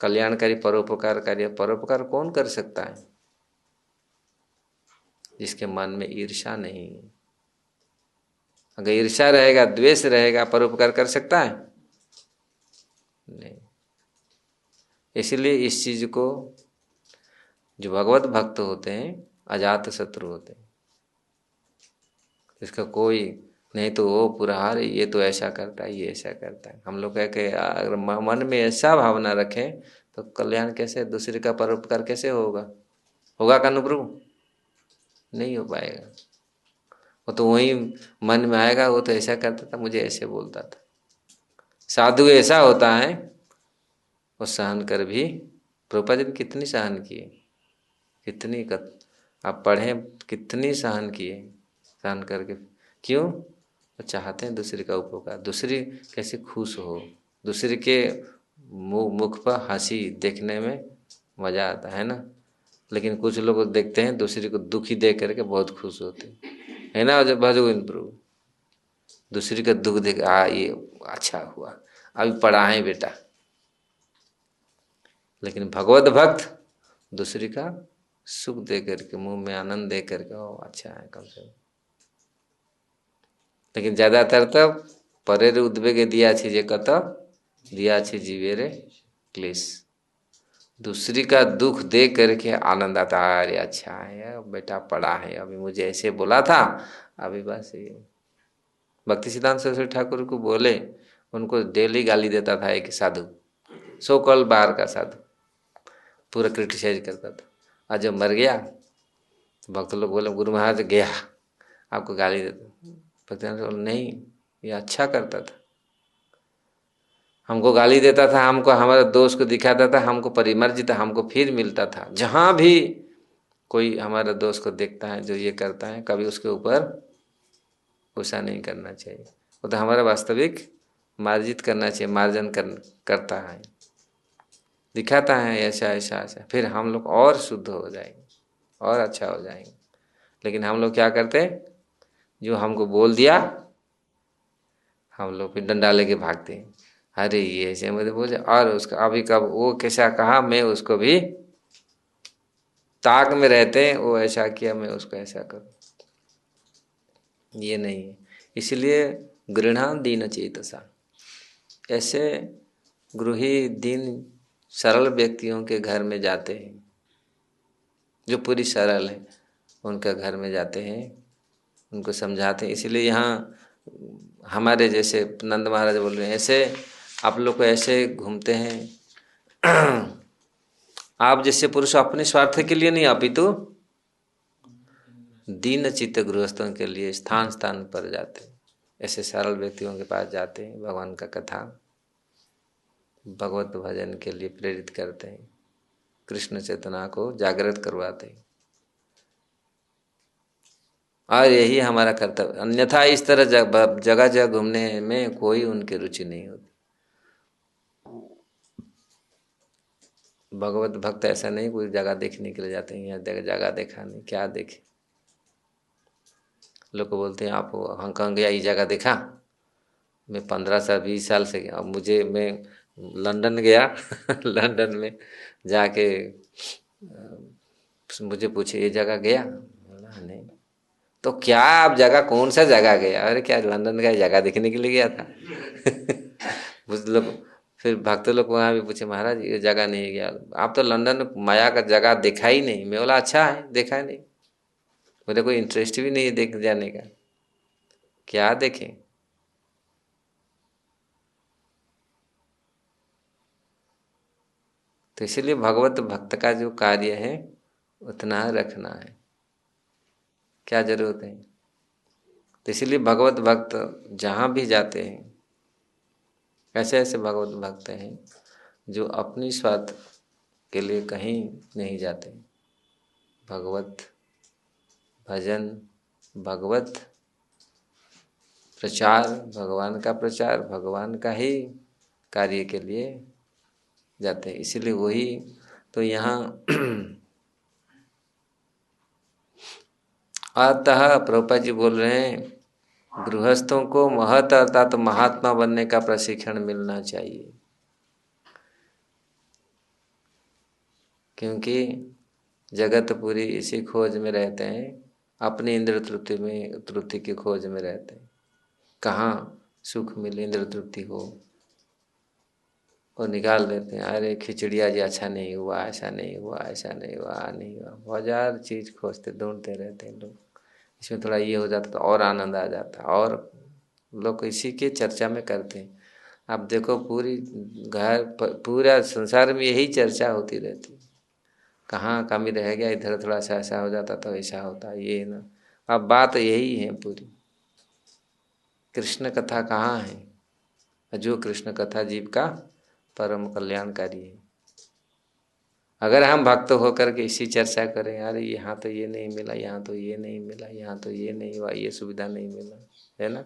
कल्याणकारी परोपकार कौन कर सकता है? जिसके मन में ईर्ष्या नहीं है। अगर ईर्ष्या रहेगा, द्वेष रहेगा, परोपकार कर सकता है? नहीं। इसलिए इस चीज को, जो भगवत भक्त होते हैं अजात शत्रु होते हैं, इसका कोई नहीं तो वो पुरहार, ये तो ऐसा करता है, ये ऐसा करता है। हम लोग कह के अगर मन में ऐसा भावना रखें तो कल्याण कैसे, दूसरे का परोपकार कैसे होगा? होगा का अनुप्रभु? नहीं हो पाएगा। वो तो वही मन में आएगा, वो तो ऐसा करता था, मुझे ऐसे बोलता था। साधु ऐसा होता है, वो सहन कर भी, प्रभुपाद जी ने कितनी सहन किए, कितनी आप पढ़ें, कितनी सहन किए, सहन करके। क्यों? वो चाहते हैं दूसरे का उपकार, दूसरी कैसे खुश हो, दूसरे के मुख पर हंसी देखने में मजा आता है ना। लेकिन कुछ लोग देखते हैं दूसरे को दुखी देख करके बहुत खुश होते है ना। जब भजगोविंद प्रभु दूसरे का दुख देख, ये अच्छा हुआ, अभी पढ़ा है बेटा। लेकिन भगवत भक्त दूसरे का सुख दे करके, मुंह में आनंद दे करके, ओ अच्छा है कम से कम। लेकिन ज्यादातर तब परेर उद्वेगे दिया छी जे कत दिया छी जीवेरे क्लेश। दूसरी का दुख देख करके आनंद आता है, अरे अच्छा है बेटा पढ़ा है, अभी मुझे ऐसे बोला था, अभी बस ये। भक्ति सिद्धांत सरस्वती ठाकुर को बोले, उनको डेली गाली देता था एक साधु, सो कॉल बाहर का साधु, पूरा क्रिटिसाइज करता था। आज जब मर गया तो भक्त लोग बोले गुरु महाराज गया आपको गाली देता। भक्तिनाथ बोले नहीं, ये अच्छा करता था, हमको गाली देता था, हमको हमारे दोष को दिखाता था, हमको परिमर्जित हमको फिर मिलता था। जहां भी कोई हमारे दोस्त को देखता है जो ये करता है, कभी उसके ऊपर गुस्सा नहीं करना चाहिए, वो तो हमारा वास्तविक मार्जित करना चाहिए, मार्जन करता है, दिखाता है ऐसा ऐसा ऐसा, फिर हम लोग और शुद्ध हो जाएंगे और अच्छा हो जाएंगे। लेकिन हम लोग क्या करते हैं, जो हमको बोल दिया हम लोग फिर डंडा लेके भागते हैं, अरे ये ऐसे मुझे बोले, और उसका अभी कब वो कैसा कहा मैं उसको भी ताक में रहते हैं, वो ऐसा किया मैं उसको ऐसा करूं, ये नहीं है। इसलिए गृह्णा दीन चेतसा, ऐसे गृही दीन सरल व्यक्तियों के घर में जाते हैं, जो पूरी सरल है उनका घर में जाते हैं, उनको समझाते हैं। इसलिए यहाँ हमारे जैसे नंद महाराज बोल रहे हैं, ऐसे आप लोग को ऐसे घूमते हैं आप जैसे पुरुष अपने स्वार्थ के लिए नहीं, अपितु दीन चित्त गृहस्थों के लिए स्थान स्थान पर जाते हैं, ऐसे सरल व्यक्तियों के पास जाते हैं, भगवान का कथा भगवत भजन के लिए प्रेरित करते हैं, कृष्ण चेतना को जागृत करवाते हैं, और यही हमारा कर्तव्य। अन्यथा इस तरह जगह जगह घूमने में कोई उनकी रुचि नहीं होती। भगवत भक्त ऐसा नहीं कोई जगह देखने के लिए जाते हैं, यहाँ जगह देखा नहीं, क्या देखे। लोग बोलते हैं आप हांगकांग गया, ये जगह देखा, मैं 15 साल 20 साल से गया, अब मैं लंदन गया लंदन में जाके मुझे पूछे ये जगह गया, बोला नहीं। तो क्या आप जगह कौन सा जगह गया, अरे क्या लंदन का जगह देखने के लिए गया था कुछ लोग फिर भक्त लोग वहाँ भी पूछे महाराज ये जगह नहीं गया, आप तो लंदन माया का जगह देखा ही नहीं। मैं बोला अच्छा है, देखा ही नहीं, मेरे कोई इंटरेस्ट भी नहीं है देख जाने का, क्या देखें। तो इसीलिए भगवत भक्त का जो कार्य है उतना रखना है, क्या जरूरत है। तो इसीलिए भगवत भक्त जहाँ भी जाते हैं, ऐसे ऐसे भगवत भक्त हैं जो अपनी स्वार्थ के लिए कहीं नहीं जाते, भगवत भजन भगवत प्रचार, भगवान का प्रचार, भगवान का ही कार्य के लिए जाते हैं। इसीलिए वही तो यहाँ अतः प्रभुपाद जी बोल रहे हैं गृहस्थों को महत अर्थात तो महात्मा बनने का प्रशिक्षण मिलना चाहिए, क्योंकि जगत पूरी इसी खोज में रहते हैं, अपनी इंद्र तृप्ति की खोज में रहते हैं, कहाँ सुख मिले इंद्र तृप्ति हो, और निकाल देते हैं, अरे खिचड़िया जी अच्छा नहीं हुआ, ऐसा नहीं हुआ, ऐसा नहीं हुआ, नहीं हुआ, हजार चीज खोजते ढूंढते रहते हैं लोग। इसमें थोड़ा ये हो जाता तो और आनंद आ जाता, और लोग इसी के चर्चा में करते हैं। आप देखो पूरी पूरा संसार में यही चर्चा होती रहती, कहाँ कमी रह गया, इधर थोड़ा सा ऐसा हो जाता तो ऐसा होता, ये ना। अब बात यही है पूरी, कृष्ण कथा कहाँ है, जो कृष्ण कथा जीव का परम कल्याणकारी है। अगर हम भक्त होकर के इसी चर्चा करें, अरे यहाँ तो ये नहीं मिला, यहाँ तो ये नहीं मिला, यहाँ तो ये नहीं हुआ, ये सुविधा नहीं मिला, है ना।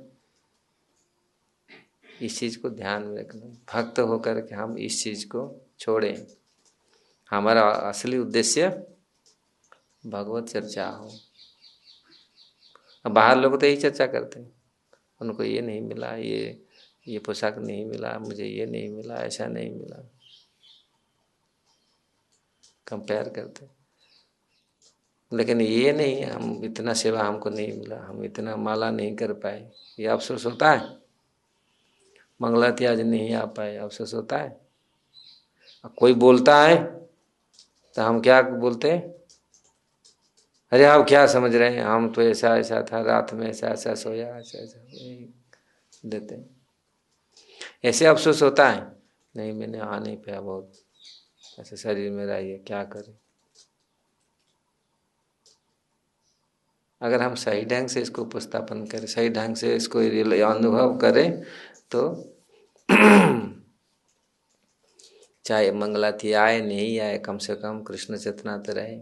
इस चीज को ध्यान में रखना, भक्त होकर के हम इस चीज को छोड़ें। हमारा असली उद्देश्य भगवत चर्चा हो। अब बाहर लोग तो यही चर्चा करते हैं, उनको ये नहीं मिला, ये पोशाक नहीं मिला, मुझे ये नहीं मिला, ऐसा नहीं मिला, कंपेयर करते। लेकिन ये नहीं हम इतना सेवा हमको नहीं मिला, हम इतना माला नहीं कर पाए, ये अफसोस होता है। मंगलाती आज नहीं आ पाए, अफसोस होता है। कोई बोलता है तो हम क्या बोलते हैं, अरे आप क्या समझ रहे हैं, हम तो ऐसा ऐसा था, रात में ऐसा ऐसा सोया, ऐसा ऐसा देते हैं। ऐसे अफसोस होता है, नहीं मैंने आ नहीं पाया, बहुत ऐसे शरीर में रही है, क्या करें। अगर हम सही ढंग से इसको उपस्थापन करें, सही ढंग से इसको अनुभव करें तो चाहे मंगलाती आए नहीं आए, कम से कम कृष्ण चेतना तो रहे।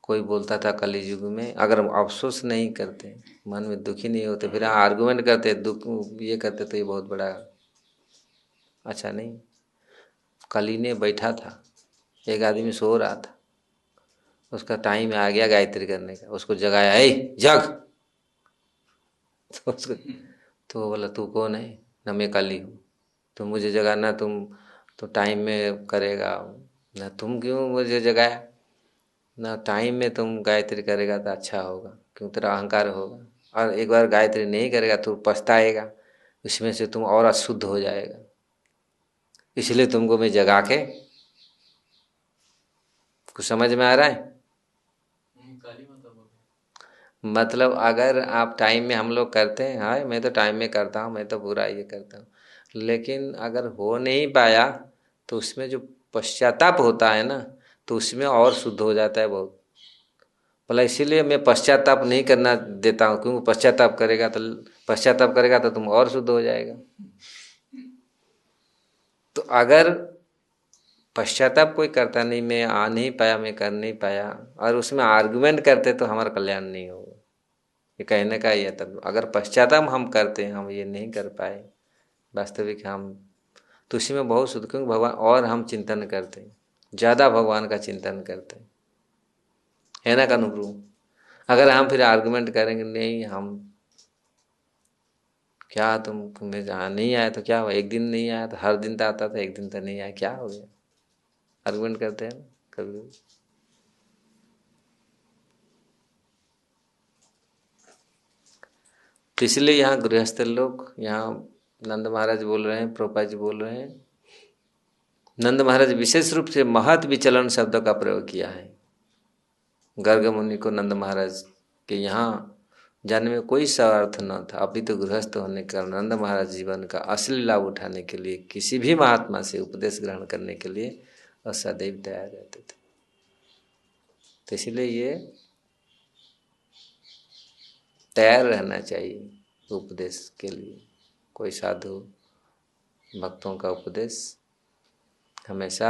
कोई बोलता था कलि युग में अगर हम अफसोस नहीं करते, मन में दुखी नहीं होते, फिर आर्गुमेंट करते, दुख ये करते, तो ये बहुत बड़ा अच्छा नहीं। कली ने बैठा था, एक आदमी सो रहा था, उसका टाइम आ गया गायत्री करने का, उसको जगाया, ए जग। तो उसको तो वो बोला तू कौन है? ना मैं कली हूँ, तो मुझे जगाना, तुम तो टाइम में करेगा ना, तुम क्यों मुझे जगाया? ना टाइम में तुम गायत्री करेगा तो अच्छा होगा, क्यों तेरा अहंकार होगा, और एक बार गायत्री नहीं करेगा तो पछताएगा, उसमें से तुम और अशुद्ध हो जाएगा, इसलिए तुमको मैं जगा के। कुछ समझ में आ रहा है? मतलब अगर आप टाइम में, हम लोग करते हैं, हाँ मैं तो टाइम में करता हूँ, मैं तो पूरा ये करता हूँ, लेकिन अगर हो नहीं पाया तो उसमें जो पश्चाताप होता है ना, तो उसमें और शुद्ध हो जाता है बहुत। बोला इसीलिए मैं पश्चाताप नहीं करना देता हूँ, क्योंकि पश्चाताप करेगा तो तुम और शुद्ध हो जाएगा। तो अगर पश्चाताप कोई करता नहीं, मैं आ नहीं पाया, मैं कर नहीं पाया, और उसमें आर्गुमेंट करते, तो हमारा कल्याण नहीं होगा। ये कहने का ये तब, अगर पश्चाताप हम करते हैं, हम ये नहीं कर पाए वास्तविक, हम तो उसी में बहुत शुद्ध, क्योंकि भगवान और हम चिंतन करते हैं, ज़्यादा भगवान का चिंतन करते हैं, है ना कानुप्रभु? अगर हम फिर आर्गुमेंट करेंगे, नहीं हम क्या, तुम्हें जहाँ नहीं आया तो क्या हुआ, एक दिन नहीं आया तो हर दिन तो आता था, एक दिन तो नहीं आया, क्या हो गया? आर्गुमेंट करते हैं ना कभी कभी। तो इसलिए यहाँ गृहस्थ लोग, यहाँ नंद महाराज बोल रहे हैं, प्रभुपाद जी बोल रहे हैं, नंद महाराज विशेष रूप से महत विचलन शब्द का प्रयोग किया है। गर्ग मुनि को नंद महाराज के यहाँ जाने में कोई स्वार्थ न था, अभी तो गृहस्थ होने के कारण नंद महाराज जीवन का असली लाभ उठाने के लिए, किसी भी महात्मा से उपदेश ग्रहण करने के लिए और सदैव तैयार रहते थे। तो इसलिए ये तैयार रहना चाहिए उपदेश के लिए। कोई साधु भक्तों का उपदेश हमेशा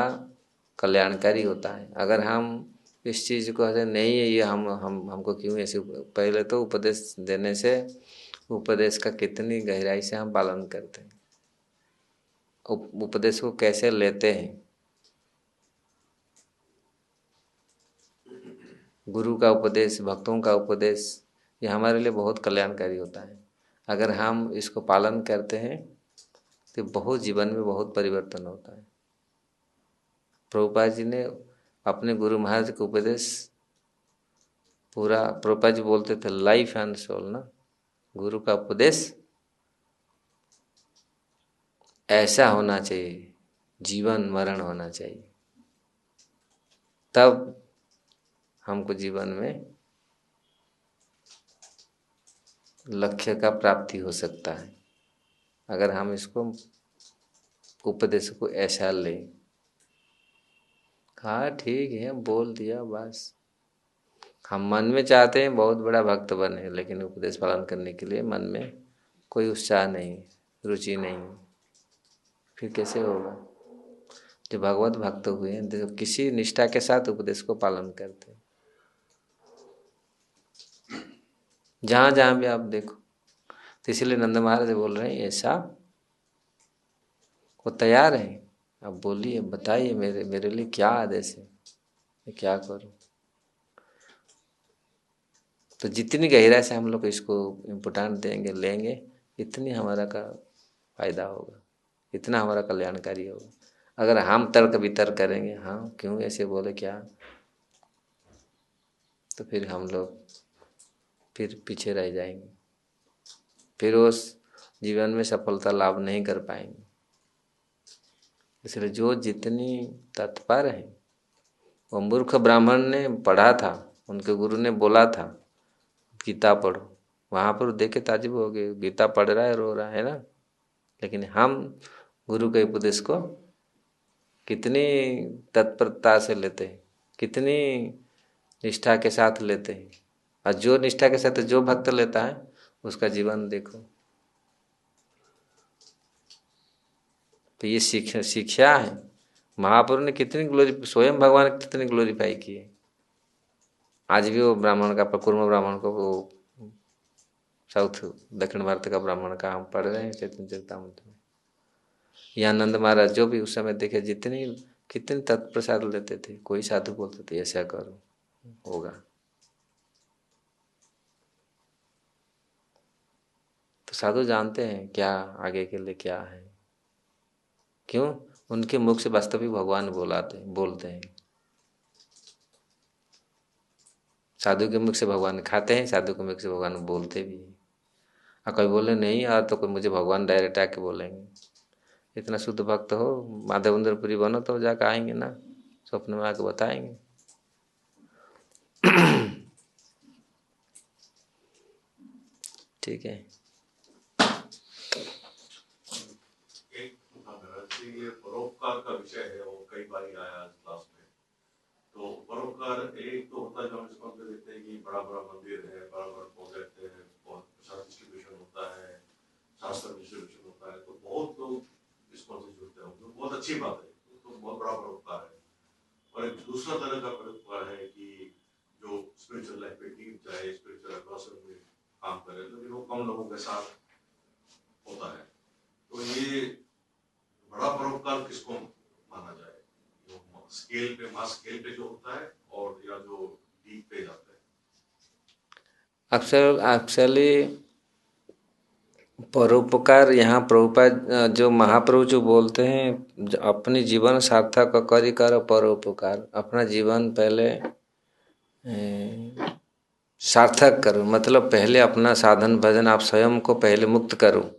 कल्याणकारी होता है। अगर हम इस चीज़ को ऐसे नहीं है, ये हमको क्यों ऐसे, पहले तो उपदेश देने से, उपदेश का कितनी गहराई से हम पालन करते हैं, उपदेश को कैसे लेते हैं। गुरु का उपदेश, भक्तों का उपदेश, ये हमारे लिए बहुत कल्याणकारी होता है। अगर हम इसको पालन करते हैं तो बहुत जीवन में बहुत परिवर्तन होता है। प्रभुपाद जी ने अपने गुरु महाराज का उपदेश पूरा, प्रभुपाद जी बोलते थे लाइफ एंड सोल ना, गुरु का उपदेश ऐसा होना चाहिए, जीवन मरण होना चाहिए, तब हमको जीवन में लक्ष्य का प्राप्ति हो सकता है। अगर हम इसको उपदेश को ऐसा लें, हाँ ठीक है बोल दिया बस, हम मन में चाहते हैं बहुत बड़ा भक्त बने, लेकिन उपदेश पालन करने के लिए मन में कोई उत्साह नहीं, रुचि नहीं, फिर कैसे होगा? जो भगवत भक्त हुए हैं, जो किसी निष्ठा के साथ उपदेश को पालन करते हैं, जहाँ जहाँ भी आप देखो। तो इसलिए नंद महाराज बोल रहे हैं ऐसा, वो तैयार है, अब बोलिए, बताइए मेरे मेरे लिए क्या आदेश है, मैं क्या करूं? तो जितनी गहराई से हम लोग इसको इम्पोर्टेंट देंगे, लेंगे, इतनी हमारा का फायदा होगा, इतना हमारा कल्याणकारी होगा। अगर हम तर्क वितर्क करेंगे, हाँ क्यों ऐसे बोले क्या, तो फिर हम लोग फिर पीछे रह जाएंगे, फिर उस जीवन में सफलता लाभ नहीं कर पाएंगे। इसलिए जो जितनी तत्पर है, वो मूर्ख ब्राह्मण ने पढ़ा था, उनके गुरु ने बोला था गीता पढ़ो, वहाँ पर देखे ताजुब हो गए, गीता पढ़ रहा है, रो रहा है ना। लेकिन हम गुरु के उपदेश को कितनी तत्परता से लेते हैं, कितनी निष्ठा के साथ लेते हैं। और जो निष्ठा के साथ जो भक्त लेता है उसका जीवन देखो। तो ये शिक्षा है। महाप्रभु ने कितनी ग्लोरी, स्वयं भगवान ने कितनी ग्लोरीफाई की है। आज भी वो ब्राह्मण का, कुर्म ब्राह्मण को, वो साउथ दक्षिण भारत का ब्राह्मण का हम पढ़ रहे हैं चैतन्य चरितामृत में। यहाँ नंद महाराज जो भी उस समय देखे जितनी कितने तत्प्रसाद लेते थे, कोई साधु बोलते थे ऐसा करो होगा। तो साधु जानते हैं क्या आगे के लिए क्या है। क्यों? उनके मुख से वास्तविक भगवान बोलते हैं। साधु के मुख से भगवान खाते हैं, साधु के मुख से भगवान बोलते भी हैं। और कोई बोले नहीं यार तो कोई मुझे भगवान डायरेक्ट आके बोलेंगे। इतना शुद्ध भक्त हो, माधवेंद्रपुरी बनो तो जाकर आएंगे ना, स्वप्न में आके बताएंगे। ठीक है। ये परोपकार का विषय है, वो कई बार आया आज क्लास में। तो परोपकार एक तो होता है जो हम इसको देखते हैं कि बड़ा बड़ा मंदिर है, बड़ा बड़ा प्रोजेक्ट है, बहुत प्रसाद डिस्ट्रीब्यूशन होता है, शास्त्र डिस्ट्रीब्यूशन होता है, तो बहुत लोग इसको से जुड़ते हैं, तो बहुत अच्छी बात है, तो बहुत बड़ा परोपकार है। और एक दूसरा तरह का परोपकार है कि जो स्पिरिचुअल लाइफ पे डीप जाए, स्पिरिचुअल एडवांसमेंट में काम करे, लेकिन वो कम लोगों के साथ होता है। तो ये बड़ा परोपकार किसको माना जाए? स्केल पे, मास स्केल पे जो होता है, और या जो डीप पे जाता है? एक्चुअली परोपकार यहाँ प्रभुपाद जो महाप्रभु जो बोलते हैं, अपनी जीवन सार्थक करी कर परोपकार। अपना जीवन पहले सार्थक करो, मतलब पहले अपना साधन भजन आप स्वयं को पहले मुक्त करो।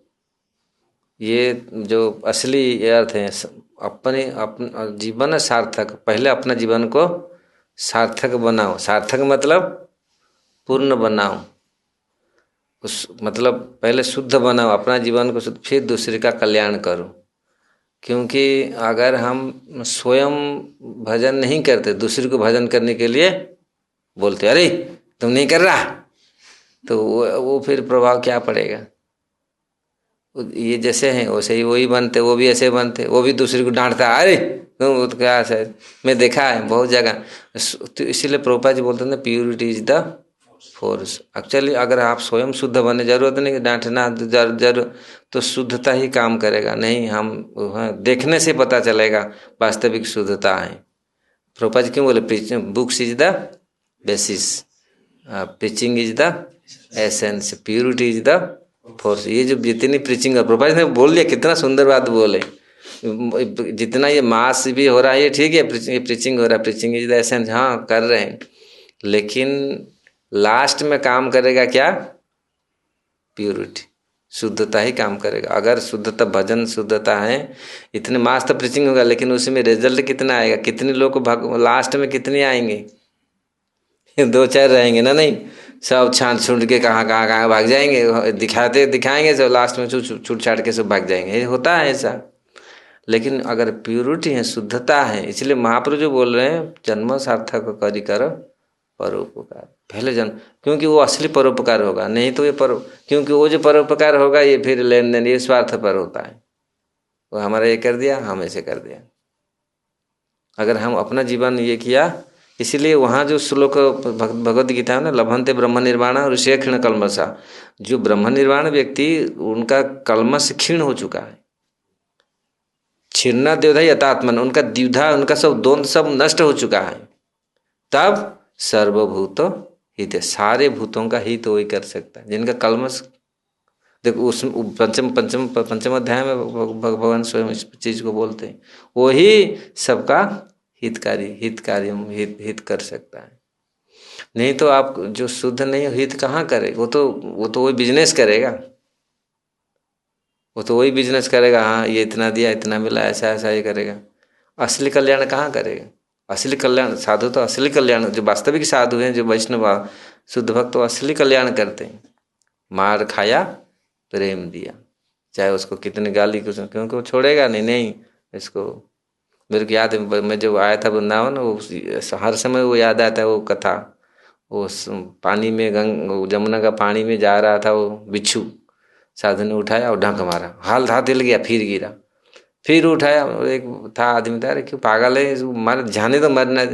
ये जो असली अर्थ है, अपना जीवन सार्थक, पहले अपना जीवन को सार्थक बनाओ। सार्थक मतलब पूर्ण बनाओ, उस मतलब पहले शुद्ध बनाओ अपना जीवन को शुद्ध, फिर दूसरे का कल्याण करो। क्योंकि अगर हम स्वयं भजन नहीं करते, दूसरे को भजन करने के लिए बोलते अरे तुम नहीं कर रहा, तो वो फिर प्रभाव क्या पड़ेगा? ये जैसे हैं वैसे ही वही बनते, वो भी ऐसे बनते, वो भी दूसरे को डांटता अरे तुम तो क्या है। मैं देखा है बहुत जगह। तो इसीलिए प्रभुपाद जी बोलते हैं purity is the force. Actually अगर आप स्वयं शुद्ध बने, जरूरत नहीं कि डांटना जरूर, तो शुद्धता ही काम करेगा। नहीं हम देखने से पता चलेगा वास्तविक शुद्धता है। प्रभुपाद जी क्यों बोले books is the basis, preaching is the essence, purity is the force. ये जो जितनी प्रीचिंग है, प्रभुपाद ने बोल दिया, कितना सुंदर बात बोले। जितना ये मास भी हो रहा है ये ठीक है, ये प्रीचिंग हो रहा है, प्रीचिंग इज द एसेंस, हाँ कर रहे हैं, लेकिन लास्ट में काम करेगा क्या? प्योरिटी, शुद्धता ही काम करेगा। अगर शुद्धता, भजन शुद्धता है, इतने मास तो प्रीचिंग होगा, लेकिन उसी में रिजल्ट कितना आएगा? कितने लोग को लास्ट में कितने आएंगे? 2-4 रहेंगे ना, नहीं सब छांट छूट के कहाँ भाग जाएंगे, दिखाएंगे सब, लास्ट में छूट छाट के सब भाग जाएंगे। होता है ऐसा। लेकिन अगर प्योरिटी है, शुद्धता है, इसलिए महाप्रभु जो बोल रहे हैं जन्म सार्थक करी कर परोपकार, पहले जन्म, क्योंकि वो असली परोपकार होगा। नहीं तो ये क्योंकि वो जो परोपकार होगा ये फिर लेन देन, ये स्वार्थ पर होता है। वो हमारा ये कर दिया, हम ऐसे कर दिया। अगर हम अपना जीवन ये किया, इसीलिए वहाँ जो श्लोक भगवद गीता है ना, लभंते ब्रह्म निर्वाण और ऋषि क्षीण कल्मषा, जो ब्रह्म निर्वाण व्यक्ति, उनका कल्मष क्षीण हो चुका है। छिन्ना द्विधा यथात्मन, उनका द्विधा, उनका सब द्वंद्व सब नष्ट हो चुका है। तब सर्वभूत हित है, सारे भूतों का हित वही कर सकता है जिनका कल्मष। देखो उस पंचम अध्याय में भगवान स्वयं इस चीज को बोलते हैं, वही सबका हित कर सकता है। नहीं तो आप जो शुद्ध नहीं, हित कहाँ करे? वो तो वही बिजनेस करेगा, वो तो वही बिजनेस करेगा। हाँ ये इतना दिया, इतना मिला, ऐसा ऐसा ये करेगा। असली कल्याण कहाँ करेगा? असली कल्याण, साधु तो असली कल्याण, जो वास्तविक साधु हैं, जो वैष्णव शुद्ध भक्त, तो असली कल्याण करते हैं। मार खाया प्रेम दिया, चाहे उसको कितनी गाली कुछ, क्योंकि वो छोड़ेगा नहीं। इसको मेरे को याद है, मैं जब आया था वृंदावन, वो हर समय वो याद आता है वो कथा, वो पानी में जमुना का पानी में जा रहा था वो बिच्छू। साधु ने उठाया और ढंक मारा, हाथ हिल गया, फिर गिरा, फिर उठाया। एक था आदमी था, अरे क्यों पागल है, मर जाने तो मरना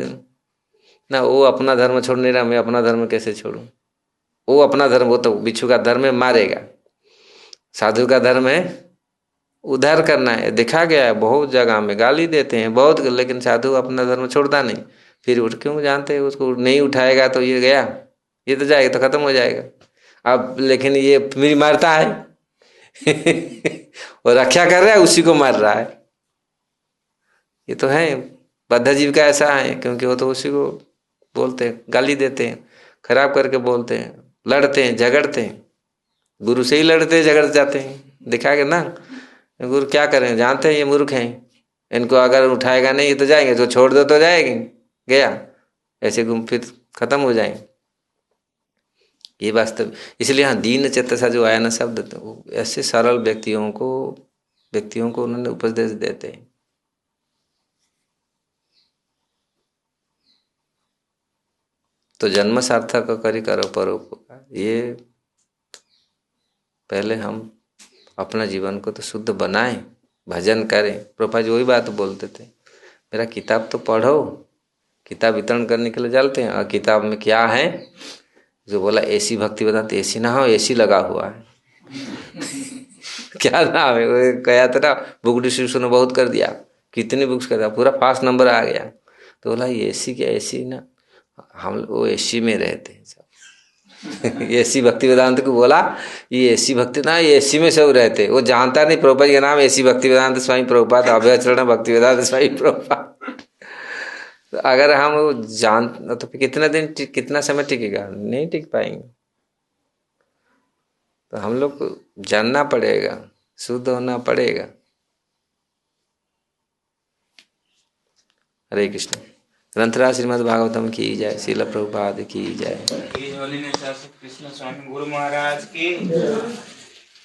ना। वो अपना धर्म छोड़ नहीं रहा, मैं अपना धर्म कैसे छोड़ूं? वो अपना धर्म, वो तो बिच्छू का धर्म है मारेगा, साधु का धर्म है उद्धार करना है। देखा गया है बहुत जगह में, गाली देते हैं बहुत, लेकिन साधु अपना धर्म छोड़ता नहीं। फिर उठ, क्यों जानते हैं उसको नहीं उठाएगा तो ये गया, ये तो जाएगा, तो खत्म हो जाएगा। अब लेकिन ये मेरी मारता है और रक्षा कर रहा है, उसी को मार रहा है। ये तो है बद्ध जीव का ऐसा है, क्योंकि वो तो उसी को बोलते हैं, गाली देते हैं, खराब करके बोलते हैं, लड़ते हैं, झगड़ते हैं, गुरु से ही लड़ते हैं, झगड़ जाते हैं। दिखा के ना, गुरु क्या करें, जानते हैं ये मूर्ख हैं, इनको अगर उठाएगा नहीं तो जाएंगे, जो छोड़ दो तो जाएंगे, गया, ऐसे घूम फिर खत्म हो जाएंगे। ये वास्तव, इसलिए हाँ दीन चेतसा जो आया ना शब्द, तो ऐसे सरल व्यक्तियों को उन्होंने उपदेश देते हैं। तो जन्म सार्थक करी करो परोपकार। ये पहले हम अपना जीवन को तो शुद्ध बनाएं, भजन करें। प्रभुपाद जी वही बात बोलते थे, मेरा किताब तो पढ़ो, किताब वितरण करने के लिए चलते हैं, और किताब में क्या है, जो बोला एसी भक्ति वेदांत, एसी ना हो, एसी लगा हुआ है क्या नाम है वो, कहा था ना, बुक डिस्ट्रीब्यूशन बहुत कर दिया, कितनी बुक्स कर दिया, पूरा फास्ट नंबर आ गया। तो बोला ये एसी क्या, एसी ना, हम वो एसी में रहते हैं सब एसी भक्ति वेदांत को बोला, ये एसी भक्ति ना, ये एसी में सब रहते। वो जानता नहीं प्रभुपाद का नाम एसी भक्ति वेदांत स्वामी प्रभुपाद, अभयचरण भक्ति वेदांत स्वामी प्रभुपाद। तो अगर हम वो जान, तो कितना दिन, कितना समय टिकेगा, नहीं टिक पाएंगे। तो हम लोग को जानना पड़ेगा, शुद्ध होना पड़ेगा। हरे कृष्ण। ग्रंथराज श्रीमद् भागवतम की जय, श्रील प्रभुपाद की जय। कृष्ण स्वामी गुरु महाराज की